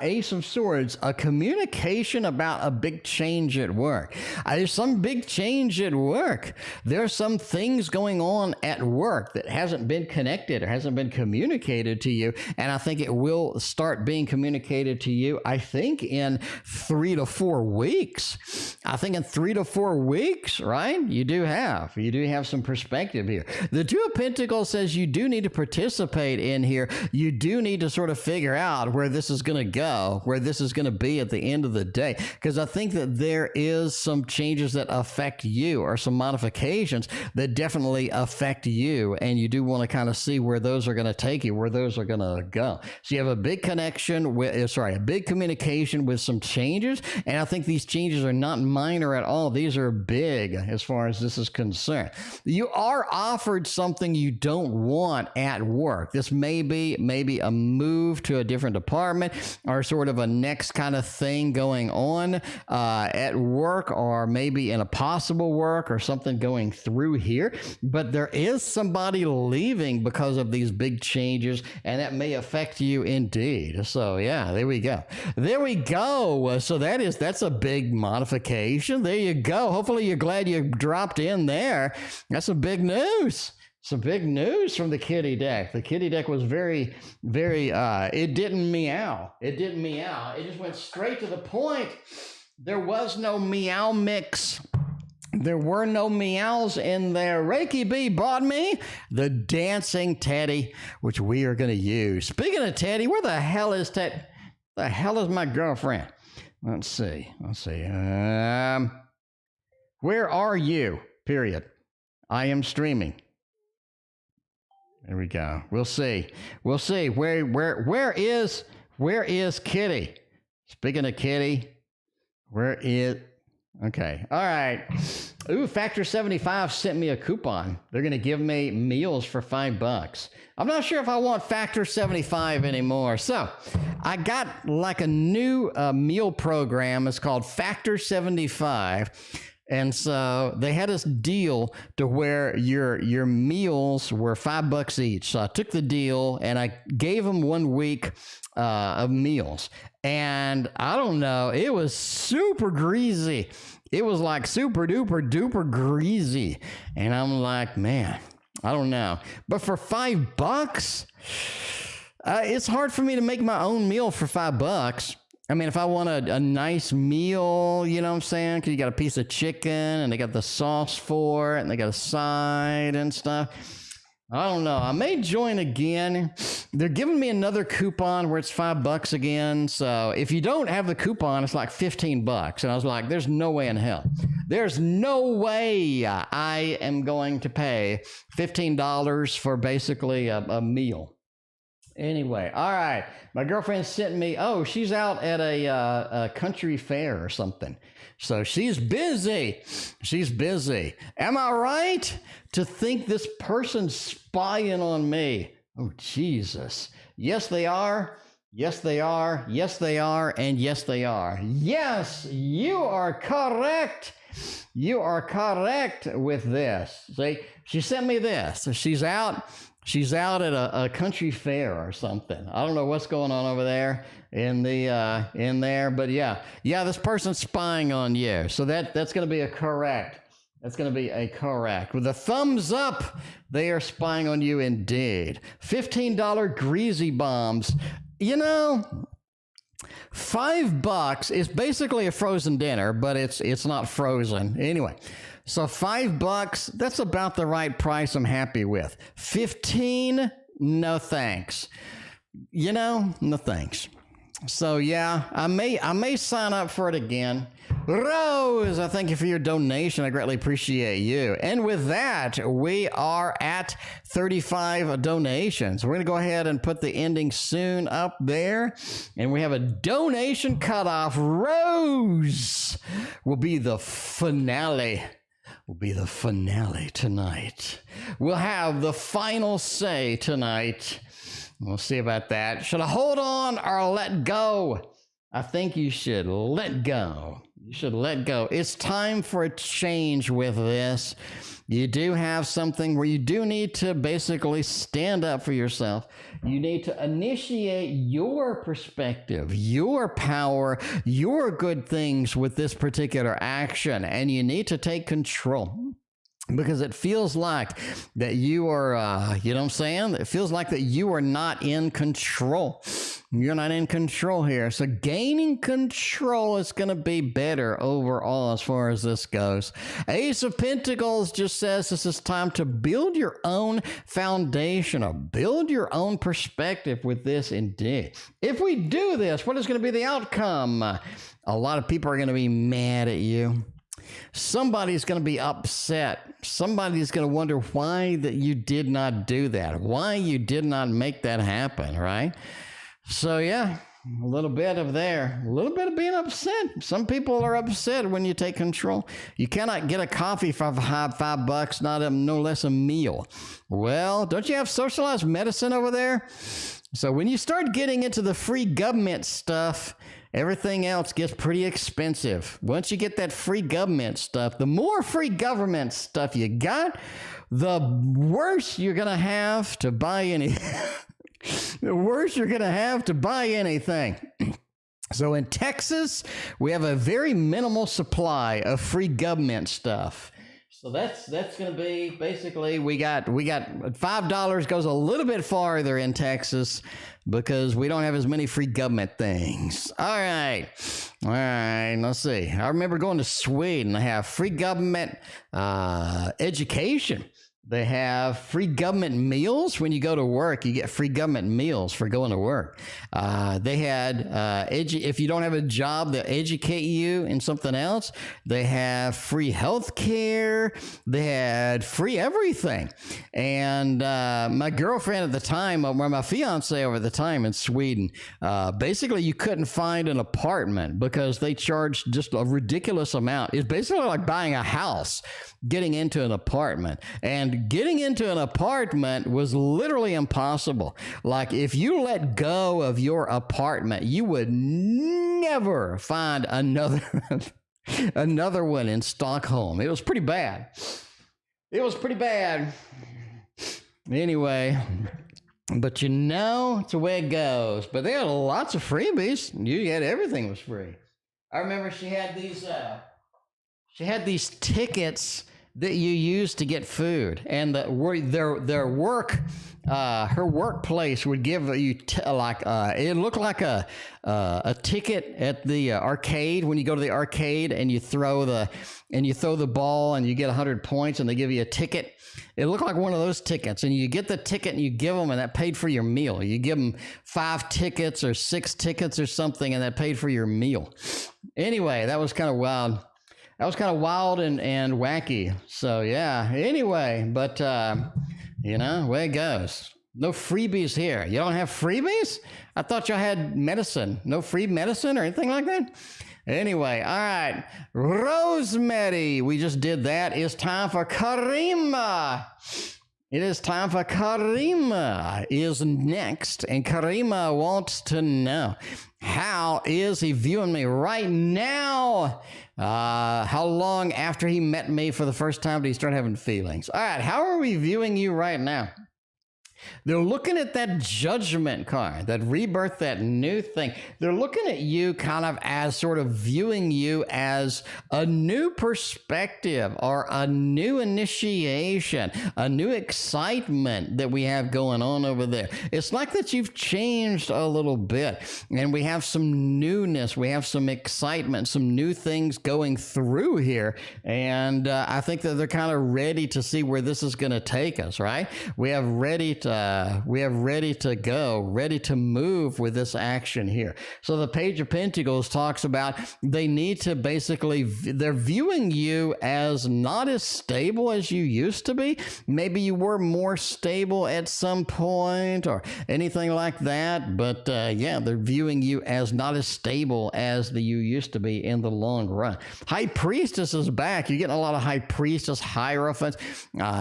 Ace of Swords, a communication about a big change at work. There's some big change at work. There's some things going on at work that hasn't been connected or hasn't been communicated to you. And I think it will start being communicated to you, I think, in 3 to 4 weeks. I think in 3 to 4 weeks, right? You do have some perspective here. The Two of Pentacles says you do need to participate in here. You do need to sort of figure out where this is going to go, where this is going to be at the end of the day, because I think that there is some changes that affect you, or some modifications that definitely affect you, and you do want to kind of see where those are going to take you, where those are going to go. So you have a big connection with, a big communication with some changes, and I think these changes are not minor at all. These are big as far as this is concerned. You are offered something you don't want at work. This may be a move to a different department, or sort of a next kind of thing going on at work, or maybe in a possible work, or something going through here. But there is somebody leaving because of these big changes, and that may affect you indeed. So yeah, there we go. So that's a big modification. There you go. Hopefully you're glad you dropped in there. That's some big news. Some big news from the kitty deck. The kitty deck was very, it didn't meow. It didn't meow. It just went straight to the point. There was no meow mix. There were no meows in there. Reiki B bought me the dancing teddy, which we are going to use. Speaking of Teddy, where the hell is Teddy? The hell is my girlfriend? Let's see. Where are you? Period. I am streaming. There we go. We'll see. Where is Kitty? Speaking of Kitty, where is... Okay. All right. Ooh, Factor 75 sent me a coupon. They're going to give me meals for $5. I'm not sure if I want Factor 75 anymore. So I got like a new meal program. It's called Factor 75. And so they had this deal to where your meals were $5 each. So I took the deal and I gave them 1 week of meals. And I don't know, it was super greasy. It was like super duper duper greasy. And I'm like, man, I don't know. But for $5, it's hard for me to make my own meal for $5. I mean, if I want a nice meal, you know what I'm saying? Because you got a piece of chicken and they got the sauce for it and they got a side and stuff. I don't know. I may join again. They're giving me another coupon where it's $5 again. So if you don't have the coupon, it's like $15. And I was like, there's no way in hell. There's no way I am going to pay $15 for basically a meal. Anyway, all right. My girlfriend sent me, she's out at a country fair or something. So she's busy. Am I right to think this person's spying on me? Oh, Jesus. Yes, they are. Yes, they are. Yes, they are. And yes, they are. Yes, you are correct. You are correct with this. See, she sent me this. She's out at a country fair or something. I don't know what's going on over there in there, but yeah, this person's spying on you. So that's going to be a correct. That's going to be a correct. With a thumbs up, they are spying on you indeed. $15 greasy bombs. You know, $5 is basically a frozen dinner, but it's not frozen. Anyway, so $5, that's about the right price I'm happy with. 15, no thanks. You know, no thanks. So yeah, I may sign up for it again. Rose, I thank you for your donation. I greatly appreciate you. And with that, we are at 35 donations. We're going to go ahead and put the ending soon up there. And we have a donation cutoff. Rose will be the finale. Tonight. We'll have the final say tonight. We'll see about that. Should I hold on or let go? I think you should let go. You should let go. It's time for a change with this. You do have something where you do need to basically stand up for yourself. You need to initiate your perspective, your power, your good things with this particular action, and you need to take control. Because it feels like that you are, you know what I'm saying? It feels like that you are not in control. You're not in control here. So gaining control is going to be better overall as far as this goes. Ace of Pentacles just says this is time to build your own foundation or build your own perspective with this indeed. If we do this, what is going to be the outcome? A lot of people are going to be mad at you. Somebody's going to be upset. Somebody's going to wonder why that you did not do that, why you did not make that happen, right? So yeah, a little bit of being upset. Some people are upset when you take control. You cannot get a coffee for $5, no less a meal. Well, don't you have socialized medicine over there? So when you start getting into the free government stuff, everything else gets pretty expensive. Once you get that free government stuff, the more free government stuff you got, the worse you're going to have to buy the worse you're going to have to buy anything. So in Texas, we have a very minimal supply of free government stuff. So that's going to be basically we got $5 goes a little bit farther in Texas because we don't have as many free government things. All right, let's see. I remember going to Sweden. They have free government education. They have free government meals. When you go to work, you get free government meals for going to work. They had, if you don't have a job, they'll educate you in something else. They have free health care. They had free everything. And my girlfriend at the time, or my fiance over the time in Sweden, basically you couldn't find an apartment because they charged just a ridiculous amount. It's basically like buying a house, getting into an apartment. And getting into an apartment was literally impossible. Like if you let go of your apartment, you would never find another one in Stockholm. It was pretty bad. Anyway, but you know, it's the way it goes. But they had lots of freebies. You had everything was free. I remember she had these tickets that you use to get food, and her workplace would give you it looked like a ticket at the arcade when you go to the arcade and you throw the ball and you get 100 points and they give you a ticket. It looked like one of those tickets, and you get the ticket and you give them, and that paid for your meal. You give them 5 tickets or 6 tickets or something, and that paid for your meal. Anyway, that was kind of wild. That was kind of wild and wacky. So, yeah. Anyway, but, you know, way it goes. No freebies here. You don't have freebies? I thought y'all had medicine. No free medicine or anything like that? Anyway, all right. Rosemary, we just did that. It's time for Karima. It is time for Karima is next. And Karima wants to know, how is he viewing me right now? How long after he met me for the first time did he start having feelings? All right, how are we viewing you right now? They're looking at that judgment card, that rebirth, that new thing. They're looking at you kind of as sort of viewing you as a new perspective or a new initiation, a new excitement that we have going on over there. It's like that you've changed a little bit and we have some newness. We have some excitement, some new things going through here. And I think that they're kind of ready to see where this is going to take us, right? We have ready to go, ready to move with this action here. So the Page of Pentacles talks about they need to basically, they're viewing you as not as stable as you used to be. Maybe you were more stable at some point or anything like that. But yeah, they're viewing you as not as stable as you used to be in the long run. High Priestess is back. You're getting a lot of High Priestess, Hierophants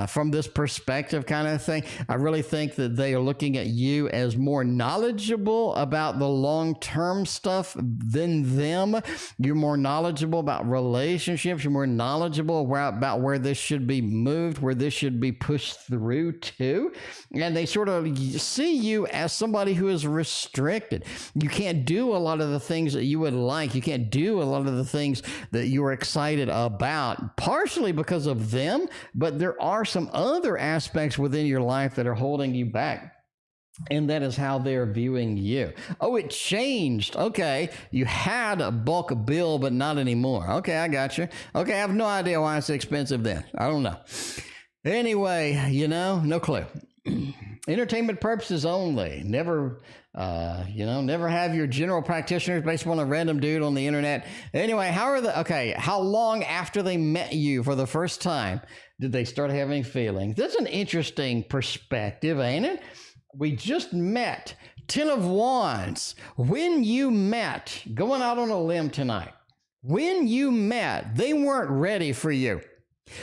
from this perspective kind of thing. I really think that they are looking at you as more knowledgeable about the long-term stuff than them. You're more knowledgeable about relationships. You're more knowledgeable about where this should be moved, where this should be pushed through to. And they sort of see you as somebody who is restricted. You can't do a lot of the things that you would like. You can't do a lot of the things that you are excited about, partially because of them, but there are some other aspects within your life that are holding you back. And that is how they're viewing you. Oh, it changed. Okay. You had a bulk bill, but not anymore. Okay, I got you. Okay, I have no idea why it's expensive then. I don't know. Anyway, no clue. Entertainment purposes only. Never have your general practitioners based on a random dude on the internet. Anyway, how long after they met you for the first time did they start having feelings? That's an interesting perspective, ain't it? We just met. 10 of Wands. When you met, going out on a limb tonight, when you met, they weren't ready for you.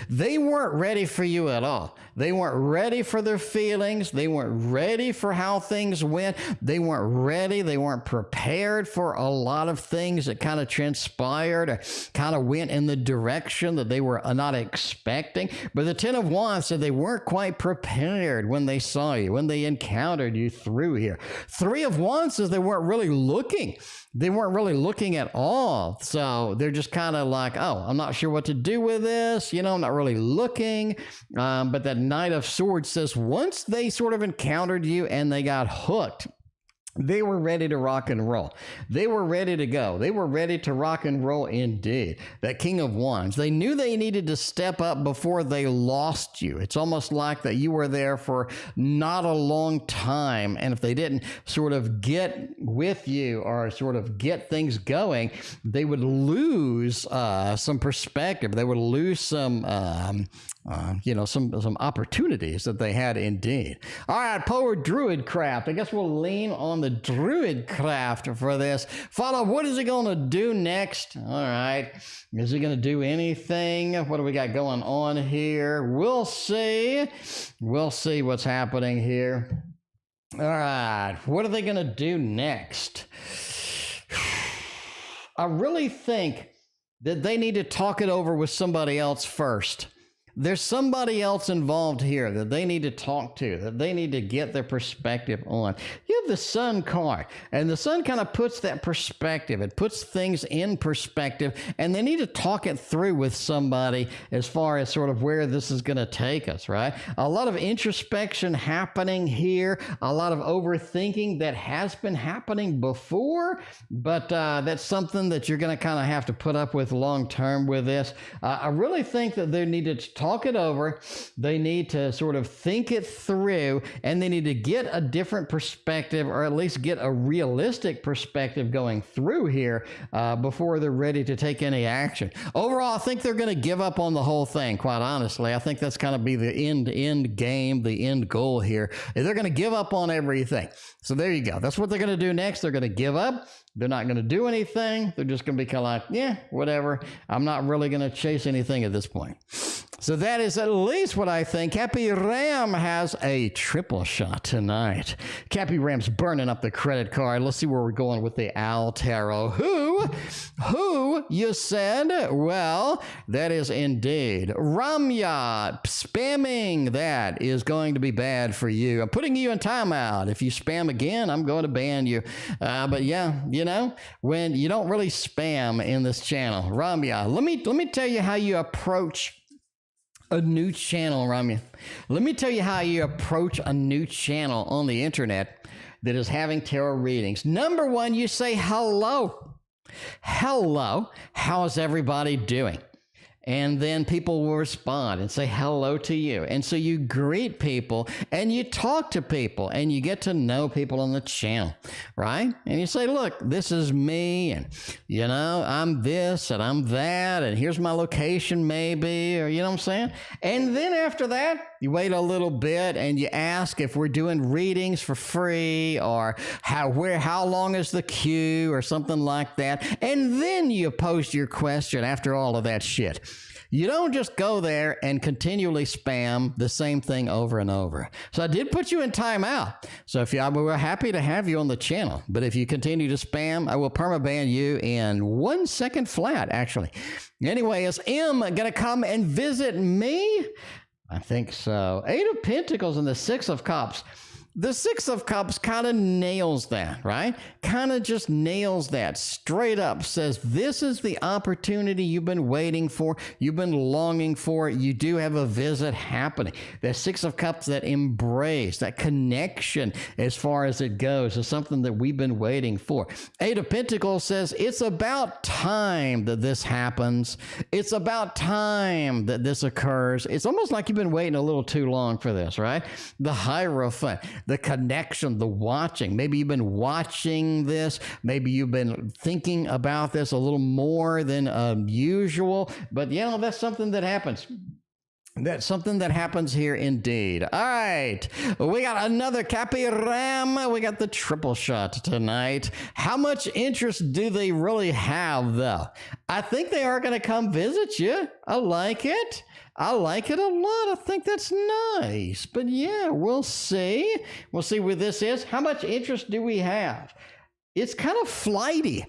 They weren't ready for you at all. They weren't ready for their feelings. They weren't ready for how things went. They weren't ready. They weren't prepared for a lot of things that kind of transpired or kind of went in the direction that they were not expecting. But the 10 of Wands said they weren't quite prepared when they saw you, when they encountered you through here. 3 of Wands says they weren't really looking. They weren't really looking at all. So they're just kind of like, oh, I'm not sure what to do with this. I'm not really looking. But that Knight of Swords says once they sort of encountered you and they got hooked, they were ready to rock and roll. They were ready to go. They were ready to rock and roll indeed. That King of Wands, they knew they needed to step up before they lost you. It's almost like that you were there for not a long time. And if they didn't sort of get with you or sort of get things going, they would lose some perspective. They would lose some opportunities that they had indeed. All right, Power Druidcraft. I guess we'll lean on the Druidcraft for this. Follow, what is he going to do next? All right. Is he going to do anything? What do we got going on here? We'll see. We'll see what's happening here. All right. What are they going to do next? I really think that they need to talk it over with somebody else first. There's somebody else involved here that they need to talk to, that they need to get their perspective on. You have the Sun card, and the Sun kind of puts that perspective. It puts things in perspective, and they need to talk it through with somebody as far as sort of where this is going to take us, right? A lot of introspection happening here, a lot of overthinking that has been happening before, but that's something that you're going to kind of have to put up with long term with this. I really think that they need to talk it over. They need to sort of think it through, and they need to get a different perspective, or at least get a realistic perspective going through here before they're ready to take any action. Overall, I think they're going to give up on the whole thing, quite honestly. I think that's kind of be the end game, the end goal here. They're going to give up on everything. So there you go. That's what they're going to do next. They're going to give up. They're not going to do anything. They're just going to be kind of like, yeah, whatever. I'm not really going to chase anything at this point. So that is at least what I think. Cappy Ram has a triple shot tonight. Cappy Ram's burning up the credit card. Let's see where we're going with the Owl Tarot. Who, you said? Well, that is indeed Ramya. Spamming, that is going to be bad for you. I'm putting you in timeout. If you spam again, I'm going to ban you. But yeah, you know, when you don't really spam in this channel. Ramya, let me tell you how you approach a new channel, Ramya. Let me tell you how you approach a new channel on the internet that is having tarot readings. Number one, you say hello. Hello, how's everybody doing? And then people will respond and say hello to you. And so you greet people and you talk to people and you get to know people on the channel, right? And you say, look, this is me, and, you know, I'm this and I'm that, and here's my location maybe, or, you know what I'm saying? And then after that, you wait a little bit and you ask if we're doing readings for free, or how long is the queue, or something like that. And then you post your question after all of that shit. You don't just go there and continually spam the same thing over and over. So I did put you in timeout. So if we're happy to have you on the channel, but if you continue to spam, I will permaban you in 1 second flat, actually. Anyway, is M going to come and visit me? I think so. 8 of Pentacles and the 6 of Cups. The 6 of Cups kind of nails that, right? Kind of just nails that. Straight up says, this is the opportunity you've been waiting for. You've been longing for. You do have a visit happening. The 6 of Cups, that embrace, that connection as far as it goes, is something that we've been waiting for. 8 of Pentacles says, it's about time that this happens. It's about time that this occurs. It's almost like you've been waiting a little too long for this, right? The Hierophant. The connection, the watching. Maybe you've been watching this. Maybe you've been thinking about this a little more than usual. But, you know, that's something that happens. That's something that happens here indeed. All right. We got another Cappy Ram. We got the triple shot tonight. How much interest do they really have, though? I think they are going to come visit you. I like it. I like it a lot. I think that's nice. But yeah, we'll see. We'll see where this is. How much interest do we have? It's kind of flighty.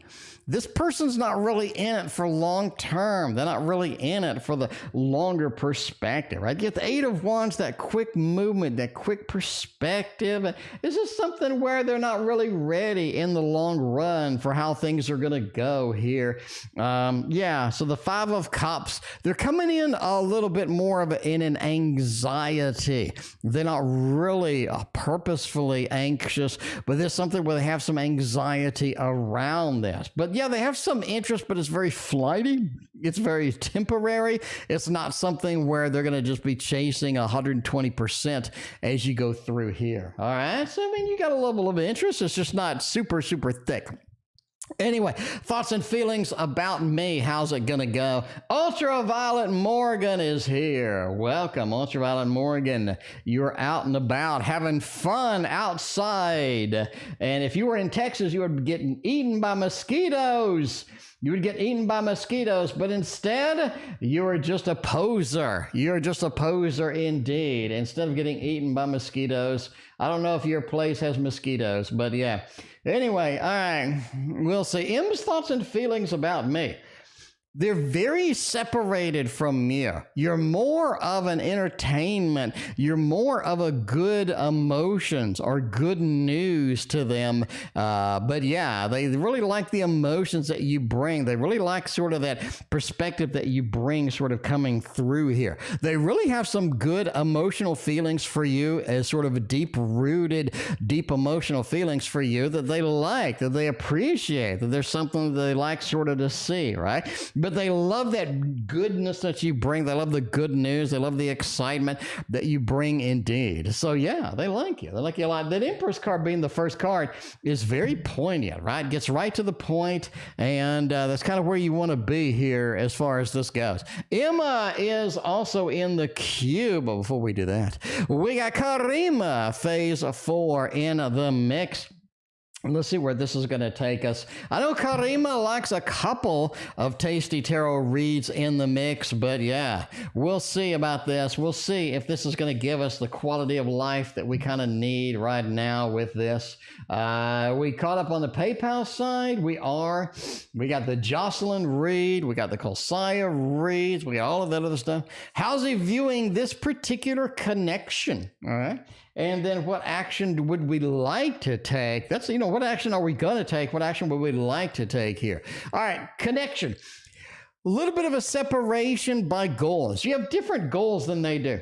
This person's not really in it for long term. They're not really in it for the longer perspective, right? Get the 8 of Wands, that quick movement, that quick perspective. This is something where they're not really ready in the long run for how things are going to go here. Yeah, so the 5 of Cups, they're coming in a little bit more of in an anxiety. They're not really purposefully anxious, but there's something where they have some anxiety around this. But yeah, they have some interest, but it's very flighty. It's very temporary. It's not something where they're going to just be chasing 120% as you go through here. All right. So, I mean, you got a level of interest. It's just not super, super thick. Anyway, thoughts and feelings about me. How's it gonna go? Ultraviolet Morgan is here. Welcome, Ultraviolet Morgan. You're out and about having fun outside. And if you were in Texas, you would be getting eaten by mosquitoes. You would get eaten by mosquitoes, but instead, you are just a poser. You're just a poser indeed. Instead of getting eaten by mosquitoes, I don't know if your place has mosquitoes, but yeah. Anyway, all right, we'll see. M's thoughts and feelings about me. They're very separated from you. You're more of an entertainment. You're more of a good emotions or good news to them. But yeah, they really like the emotions that you bring. They really like sort of that perspective that you bring sort of coming through here. They really have some good emotional feelings for you, as sort of deep-rooted, deep emotional feelings for you that they like, that they appreciate, that there's something that they like sort of to see, right? But they love that goodness that you bring. They love the good news. They love the excitement that you bring indeed. So yeah, they like you. They like you a lot. That Empress card being the first card is very poignant, right? Gets right to the point, and that's kind of where you want to be here as far as this goes. Emma is also in the queue, but before we do that, we got Karima, phase 4 in the mix. Let's see where this is going to take us. I know Karima likes a couple of tasty tarot reads in the mix, but yeah, we'll see about this. We'll see if this is going to give us the quality of life that we kind of need right now with this. We caught up on the PayPal side. We got the Jocelyn read. We got the Sukhi reads. We got all of that other stuff. How's he viewing this particular connection? All right. And then what action would we like to take? That's, what action are we going to take? What action would we like to take here? All right, connection. A little bit of a separation by goals. You have different goals than they do.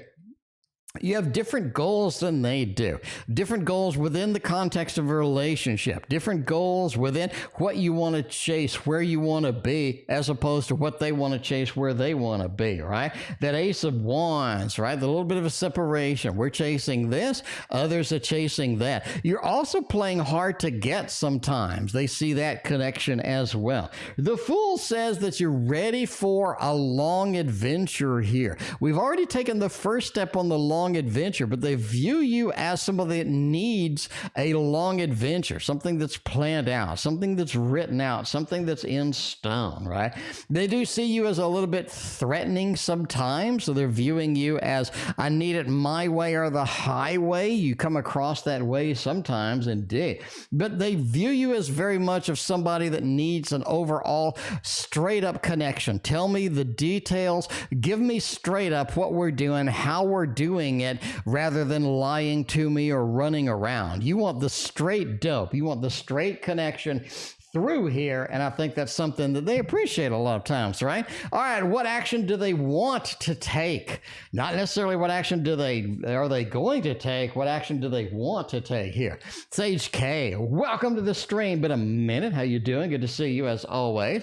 You have different goals than they do. Different goals within the context of a relationship. Different goals within what you want to chase, where you want to be, as opposed to what they want to chase, where they want to be, right? That Ace of Wands, right? The little bit of a separation. We're chasing this. Others are chasing that. You're also playing hard to get sometimes. They see that connection as well. The Fool says that you're ready for a long adventure here. We've already taken the first step on the long adventure, but they view you as somebody that needs a long adventure, something that's planned out, something that's written out, something that's in stone, right? They do see you as a little bit threatening sometimes, so they're viewing you as, I need it my way or the highway. You come across that way sometimes, indeed, but they view you as very much of somebody that needs an overall straight up connection. Tell me the details, give me straight up what we're doing, how we're doing it, rather than lying to me or running around. You want the straight dope. You want the straight connection through here, and I think that's something that they appreciate a lot of times, right? All right, what action do they want to take? Not necessarily what action are they going to take, what action do they want to take here? Sage K, welcome to the stream. Been a minute. How you doing? Good to see you as always.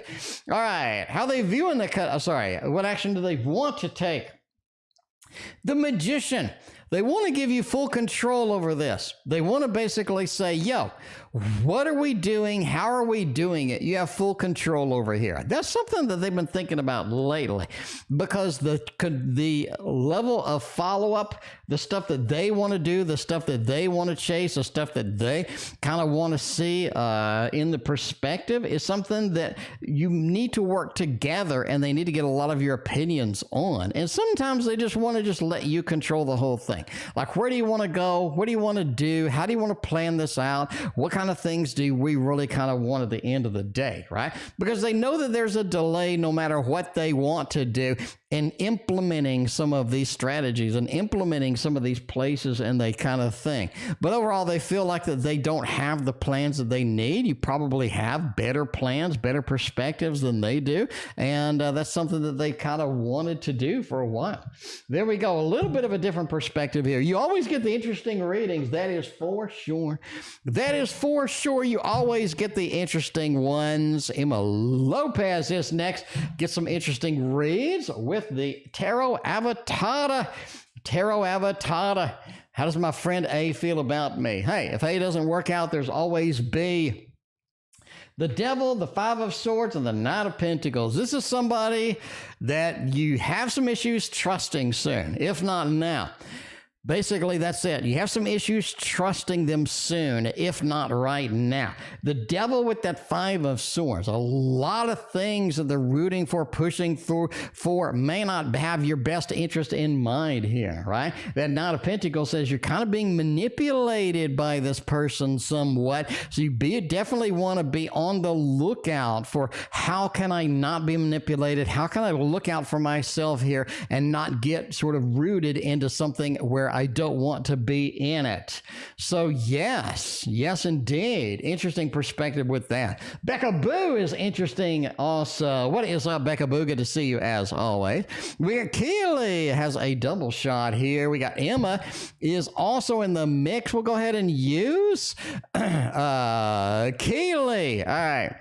All right, how they viewing what action do they want to take? The Magician. They want to give you full control over this. They want to basically say, yo, what are we doing? How are we doing it? You have full control over here. That's something that they've been thinking about lately, because the level of follow-up, the stuff that they want to do, the stuff that they want to chase, the stuff that they kind of want to see in the perspective is something that you need to work together, and they need to get a lot of your opinions on. And sometimes they just want to just let you control the whole thing. Like, where do you want to go? What do you want to do? How do you want to plan this out? What kind of things do we really kind of want at the end of the day, right? Because they know that there's a delay no matter what they want to do in implementing some of these strategies and implementing some of these places and they kind of thing. But overall, they feel like that they don't have the plans that they need. You probably have better plans, better perspectives than they do. And that's something that they kind of wanted to do for a while. There we go. A little bit of a different perspective here. You always get the interesting readings. That is for sure. That is for sure. You always get the interesting ones. Emma Lopez is next. Get some interesting reads with the Tarot Avatar. Tarot Avatar. How does my friend A feel about me? Hey, if A doesn't work out, there's always B. The Devil, the Five of Swords, and the Knight of Pentacles. This is somebody that you have some issues trusting soon, if not now. Basically, that's it. You have some issues trusting them soon, if not right now. The Devil with that Five of Swords. A lot of things that they're rooting for, pushing for may not have your best interest in mind here, right? That Knight of Pentacles says you're kind of being manipulated by this person somewhat. So you definitely want to be on the lookout for, how can I not be manipulated? How can I look out for myself here and not get sort of rooted into something where I don't want to be in it? So yes, indeed. Interesting perspective with that. Becca Boo is interesting also. What is up, Becca Boo? Good to see you as always. We got Keeli has a double shot here. We got Emma is also in the mix. We'll go ahead and use Keeli. All right.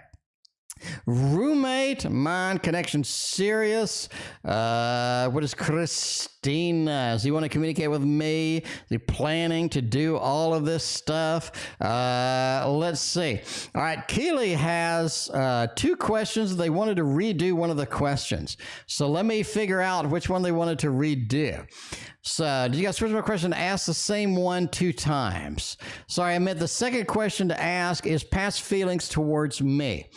Roommate, mind connection serious. What is Christina? Does he want to communicate with me? Is he planning to do all of this stuff? Let's see. All right, Keeli has 2 questions. They wanted to redo one of the questions. So let me figure out which one they wanted to redo. So, did you guys switch my question to ask the same one 2 times? Sorry, I meant the second question to ask is past feelings towards me.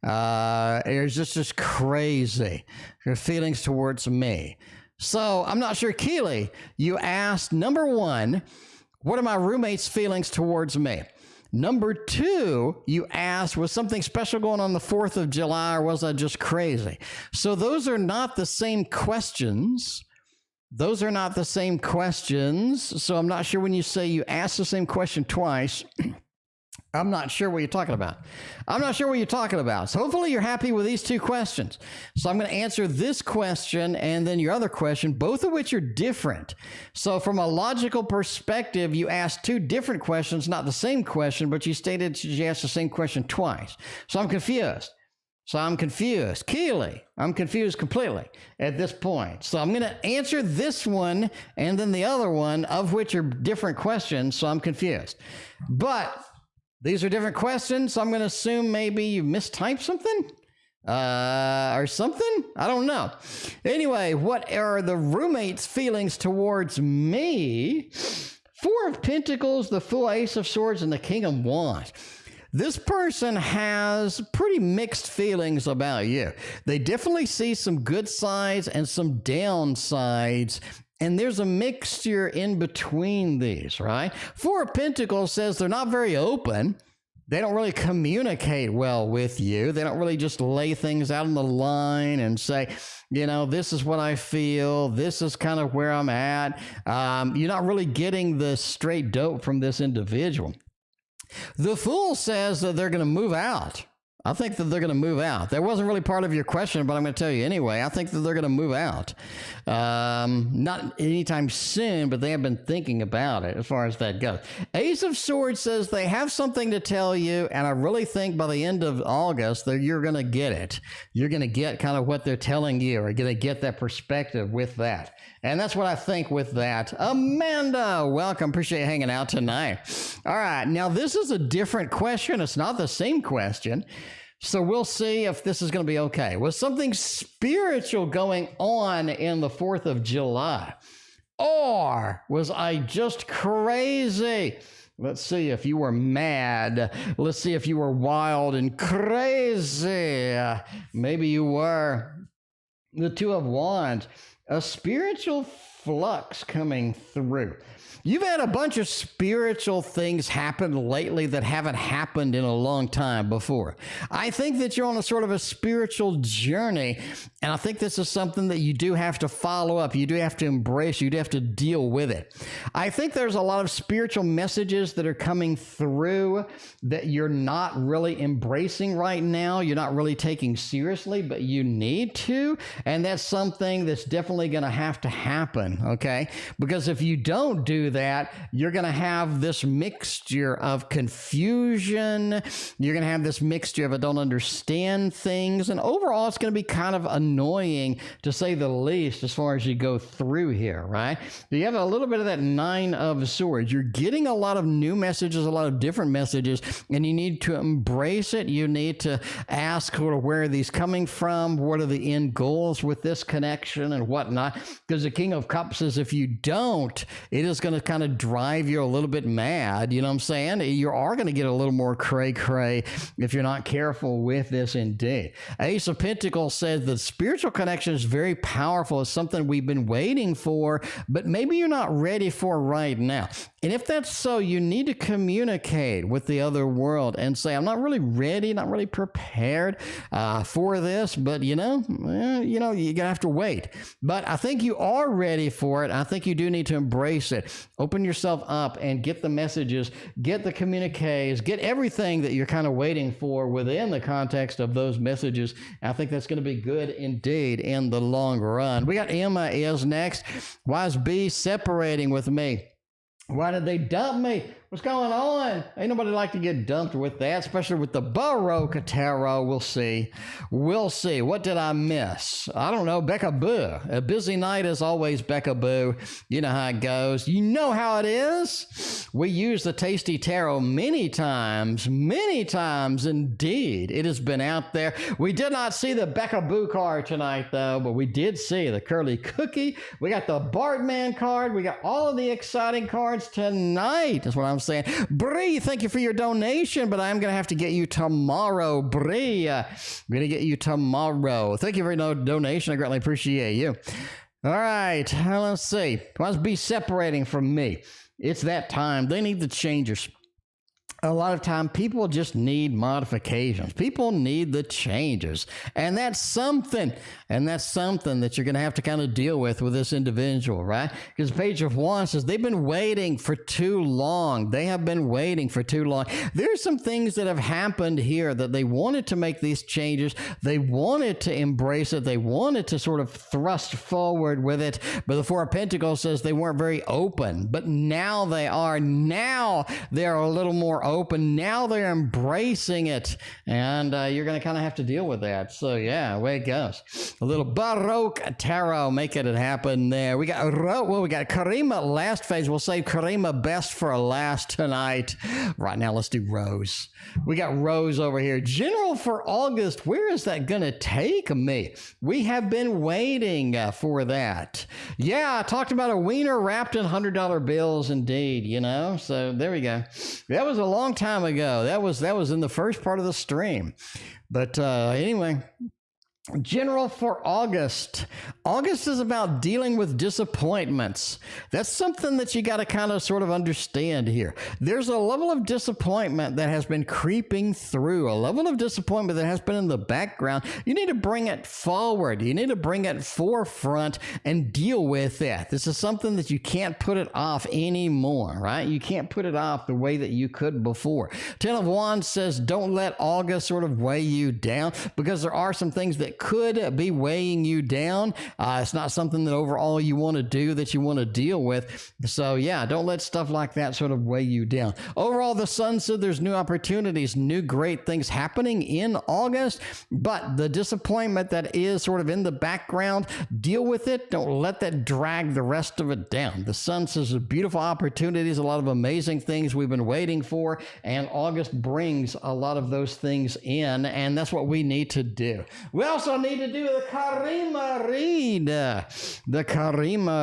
It's just crazy. Your feelings towards me. So, I'm not sure, Keeli, you asked, number 1, what are my roommate's feelings towards me? Number 2, you asked, was something special going on the 4th of July, or was I just crazy? So, those are not the same questions. Those are not the same questions, so I'm not sure when you say you ask the same question twice, I'm not sure what you're talking about. I'm not sure what you're talking about. So hopefully you're happy with these 2 questions. So I'm going to answer this question and then your other question, both of which are different. So from a logical perspective, you asked 2 different questions, not the same question, but you stated you asked the same question twice. So I'm confused. Keeli, I'm confused completely at this point. So I'm going to answer this one and then the other one, of which are different questions, so I'm confused. But these are different questions, so I'm going to assume maybe you mistyped something? Or something? I don't know. Anyway, what are the roommate's feelings towards me? 4 of Pentacles, the Fool, Ace of Swords, and the King of Wands. This person has pretty mixed feelings about you. They definitely see some good sides and some downsides, and there's a mixture in between these, right? 4 of Pentacles says they're not very open. They don't really communicate well with you. They don't really just lay things out on the line and say, you know, this is what I feel. This is kind of where I'm at. You're not really getting the straight dope from this individual. The Fool says that they're going to move out. I think that they're going to move out. That wasn't really part of your question, but I'm going to tell you anyway. I think that they're going to move out. Not anytime soon, but they have been thinking about it as far as that goes. Ace of Swords says they have something to tell you, and I really think by the end of August that you're going to get it. You're going to get kind of what they're telling you, or going to get that perspective with that. And that's what I think with that. Amanda, welcome. Appreciate you hanging out tonight. All right. Now, this is a different question. It's not the same question. So we'll see if this is going to be okay. Was something spiritual going on in the 4th of July? Or was I just crazy? Let's see if you were mad. Let's see if you were wild and crazy. Maybe you were. The 2 of Wands. A spiritual flux coming through. You've had a bunch of spiritual things happen lately that haven't happened in a long time before. I think that you're on a sort of a spiritual journey, and I think this is something that you do have to follow up. You do have to embrace. You do have to deal with it. I think there's a lot of spiritual messages that are coming through that you're not really embracing right now. You're not really taking seriously, but you need to, and that's something that's definitely going to happen, okay? Because if you don't do that, you're going to have this mixture of confusion. You're going to have this mixture of I don't understand things. And overall, it's going to be kind of annoying, to say the least, as far as you go through here, right? You have a little bit of that 9 of Swords. You're getting a lot of new messages, a lot of different messages, and you need to embrace it. You need to ask where are these coming from? What are the end goals with this connection and whatnot? Because the King of Cups says if you don't, it is going to kind of drive you a little bit mad. You know what I'm saying? You are going to get a little more cray-cray if you're not careful with this indeed. Ace of Pentacles says the spiritual connection is very powerful. It's something we've been waiting for, but maybe you're not ready for right now. And if that's so, you need to communicate with the other world and say, I'm not really ready, not really prepared for this, but you're going to have to wait. But I think you are ready for it. I think you do need to embrace it. Open yourself up and get the messages, get the communiques, get everything that you're kind of waiting for within the context of those messages. I think that's going to be good indeed in the long run. We got Emma is next. Why is B separating with me? Why did they dump me? What's going on? Ain't nobody like to get dumped with that, especially with the Baroque Tarot. We'll see. We'll see. What did I miss? I don't know. Becca Boo. A busy night as always, Becca Boo. You know how it goes. You know how it is. We use the Tasty Tarot many times indeed. It has been out there. We did not see the Becca Boo card tonight, though, but we did see the CurlyCookie. We got the Bartman card. We got all of the exciting cards tonight. That's what I'm saying. Bree, thank you for your donation, but I'm going to have to get you tomorrow, Bree. I'm going to get you tomorrow. Thank you for your donation. I greatly appreciate you. All right, let's see. Must be separating from me. It's that time. They need the changers. A lot of time, people just need modifications. People need the changes. And that's something that you're going to have to kind of deal with this individual, right? Because Page of Wands says they've been waiting for too long. They have been waiting for too long. There's some things that have happened here that they wanted to make these changes. They wanted to embrace it. They wanted to sort of thrust forward with it. But the Four of Pentacles says they weren't very open. But now they are. Now they're a little more open. Now they're embracing it. And you're going to kind of have to deal with that. So yeah, away it goes. A little Baroque Tarot making it happen there. We got Karima last phase. We'll save Karima best for last tonight. Right now, let's do Rose. We got Rose over here. General for August. Where is that going to take me? We have been waiting for that. Yeah, I talked about a wiener wrapped in $100 bills indeed, you know. So there we go. That was a long time ago. That was in the first part of the stream. But anyway, General for August. August is about dealing with disappointments. That's something that you got to kind of sort of understand here. There's a level of disappointment that has been creeping through, a level of disappointment that has been in the background. You need to bring it forward. You need to bring it forefront and deal with that. This is something that you can't put it off anymore, right? You can't put it off the way that you could before. Ten of Wands says don't let August sort of weigh you down, because there are some things that could be weighing you down. It's not something that overall you want to do, that you want to deal with. So yeah, don't let stuff like that sort of weigh you down. Overall, the Sun said there's new opportunities, new great things happening in August, but the disappointment that is sort of in the background, deal with it. Don't let that drag the rest of it down. The Sun says there's beautiful opportunities, a lot of amazing things we've been waiting for, and August brings a lot of those things in, and that's what we need to do. We also need to do the Karima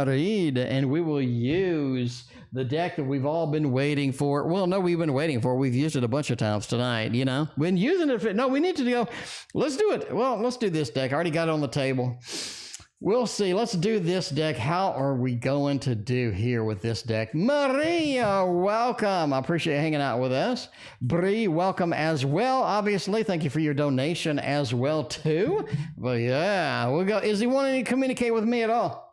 read, and we will use the deck that we've all been waiting for. Well, no, we've been waiting for. We've used it a bunch of times tonight, you know. Been using it. No, we need to go. Let's do it. Well, let's do this deck. I already got it on the table. We'll see. Let's do this deck. How are we going to do here with this deck? Maria, welcome. I appreciate you hanging out with us. Bree, welcome as well. Obviously, thank you for your donation as well, too. But yeah, we'll go. Is he wanting to communicate with me at all?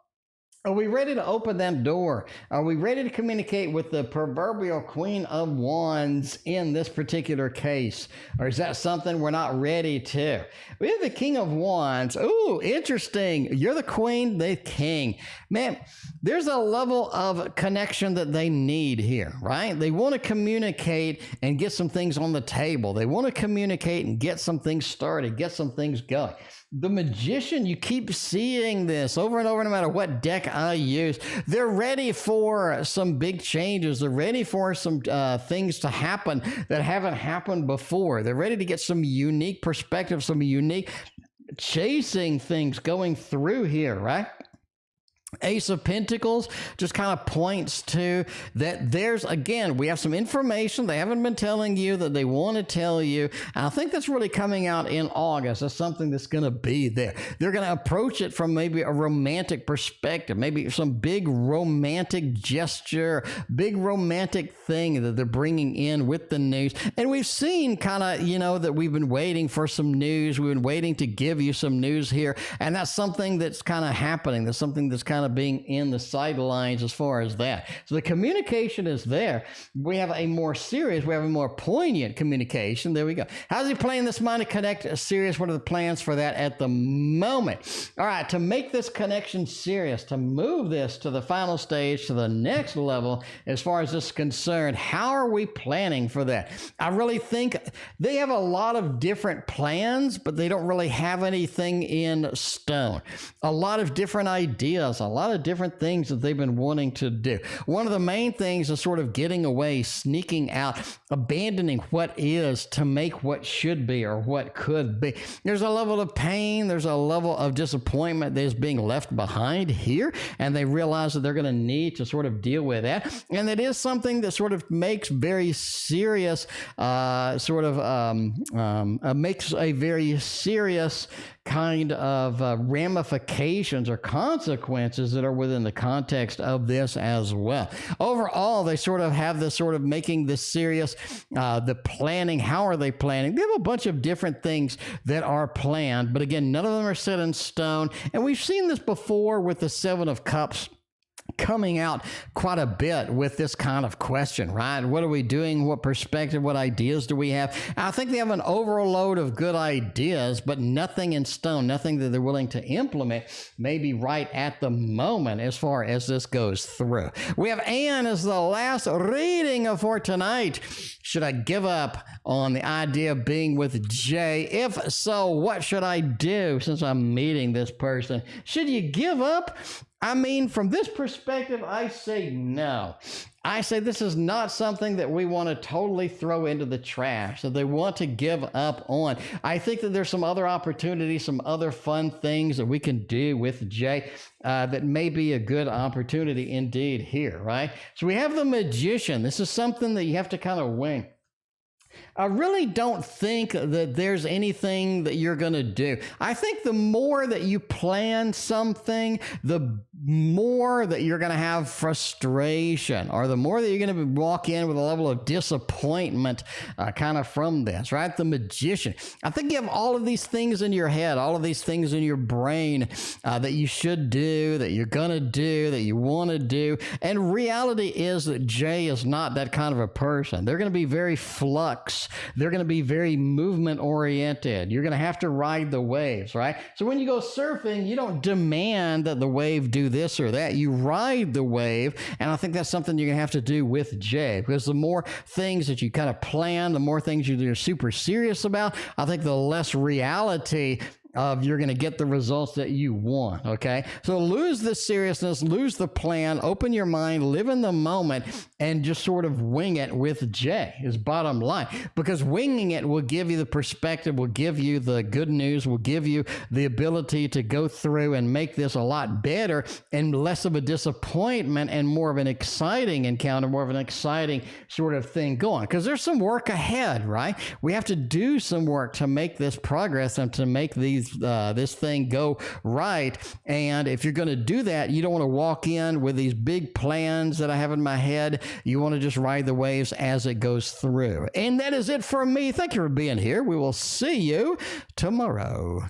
Are we ready to open that door? Are we ready to communicate with the proverbial Queen of Wands in this particular case? Or is that something we're not ready to? We have the King of Wands. Ooh, interesting. You're the Queen, the King. Man, there's a level of connection that they need here, right? They want to communicate and get some things on the table. They want to communicate and get some things started, get some things going. The Magician, you keep seeing this over and over, no matter what deck I use. They're ready for some big changes. They're ready for some things to happen that haven't happened before. They're ready to get some unique perspective, some unique chasing things going through here, right? Ace of Pentacles just kind of points to that there's, again, we have some information they haven't been telling you that they want to tell you. And I think that's really coming out in August. That's something that's going to be there. They're going to approach it from maybe a romantic perspective, maybe some big romantic gesture, big romantic thing that they're bringing in with the news. And we've seen kind of, you know, that we've been waiting for some news. We've been waiting to give you some news here. And that's something that's kind of happening. That's something that's kind kind of being in the sidelines as far as that. So the communication is there. We have a more serious, we have a more poignant communication. There we go. How's he playing this mind to connect serious? What are the plans for that at the moment? All right, to make this connection serious, to move this to the final stage, to the next level, as far as this is concerned, how are we planning for that? I really think they have a lot of different plans, but they don't really have anything in stone. A lot of different ideas, a lot of different things that they've been wanting to do. One of the main things is sort of getting away, sneaking out, abandoning what is to make what should be or what could be. There's a level of pain, there's a level of disappointment that is being left behind here, and they realize that they're going to need to sort of deal with that. And it is something that sort of makes very serious, makes a very serious kind of ramifications or consequences that are within the context of this as well. Overall, they sort of have this sort of making this serious, the planning. How are they planning? They have a bunch of different things that are planned, but again, none of them are set in stone. And we've seen this before with the Seven of Cups coming out quite a bit with this kind of question, right? What are we doing? What perspective? What ideas do we have? I think they have an overload of good ideas, but nothing in stone, nothing that they're willing to implement maybe right at the moment as far as this goes through. We have Anne as the last reading for tonight. Should I give up on the idea of being with Jay? If so, what should I do since I'm meeting this person? Should you give up? I mean, from this perspective, I say no. I say this is not something that we want to totally throw into the trash, that they want to give up on. I think that there's some other opportunities, some other fun things that we can do with Jay that may be a good opportunity indeed here, right? So we have the Magician. This is something that you have to kind of wing. I really don't think that there's anything that you're going to do. I think the more that you plan something, the more that you're going to have frustration, or the more that you're going to walk in with a level of disappointment kind of from this, right? The Magician. I think you have all of these things in your head, all of these things in your brain that you should do, that you're going to do, that you want to do. And reality is that Jay is not that kind of a person. They're going to be very flux. They're going to be very movement oriented. You're going to have to ride the waves, right? So when you go surfing, you don't demand that the wave do this or that. You ride the wave. And I think that's something you're going to have to do with Jay, because the more things that you kind of plan, the more things you're super serious about, I think the less reality of you're going to get the results that you want, okay? So lose the seriousness, lose the plan, open your mind, live in the moment, and just sort of wing it with Jay is bottom line. Because winging it will give you the perspective, will give you the good news, will give you the ability to go through and make this a lot better and less of a disappointment and more of an exciting encounter, more of an exciting sort of thing going. Because there's some work ahead, right? We have to do some work to make this progress and to make this thing go right. And if you're going to do that, you don't want to walk in with these big plans that I have in my head. You want to just ride the waves as it goes through. And that is it for me. Thank you for being here. We will see you tomorrow.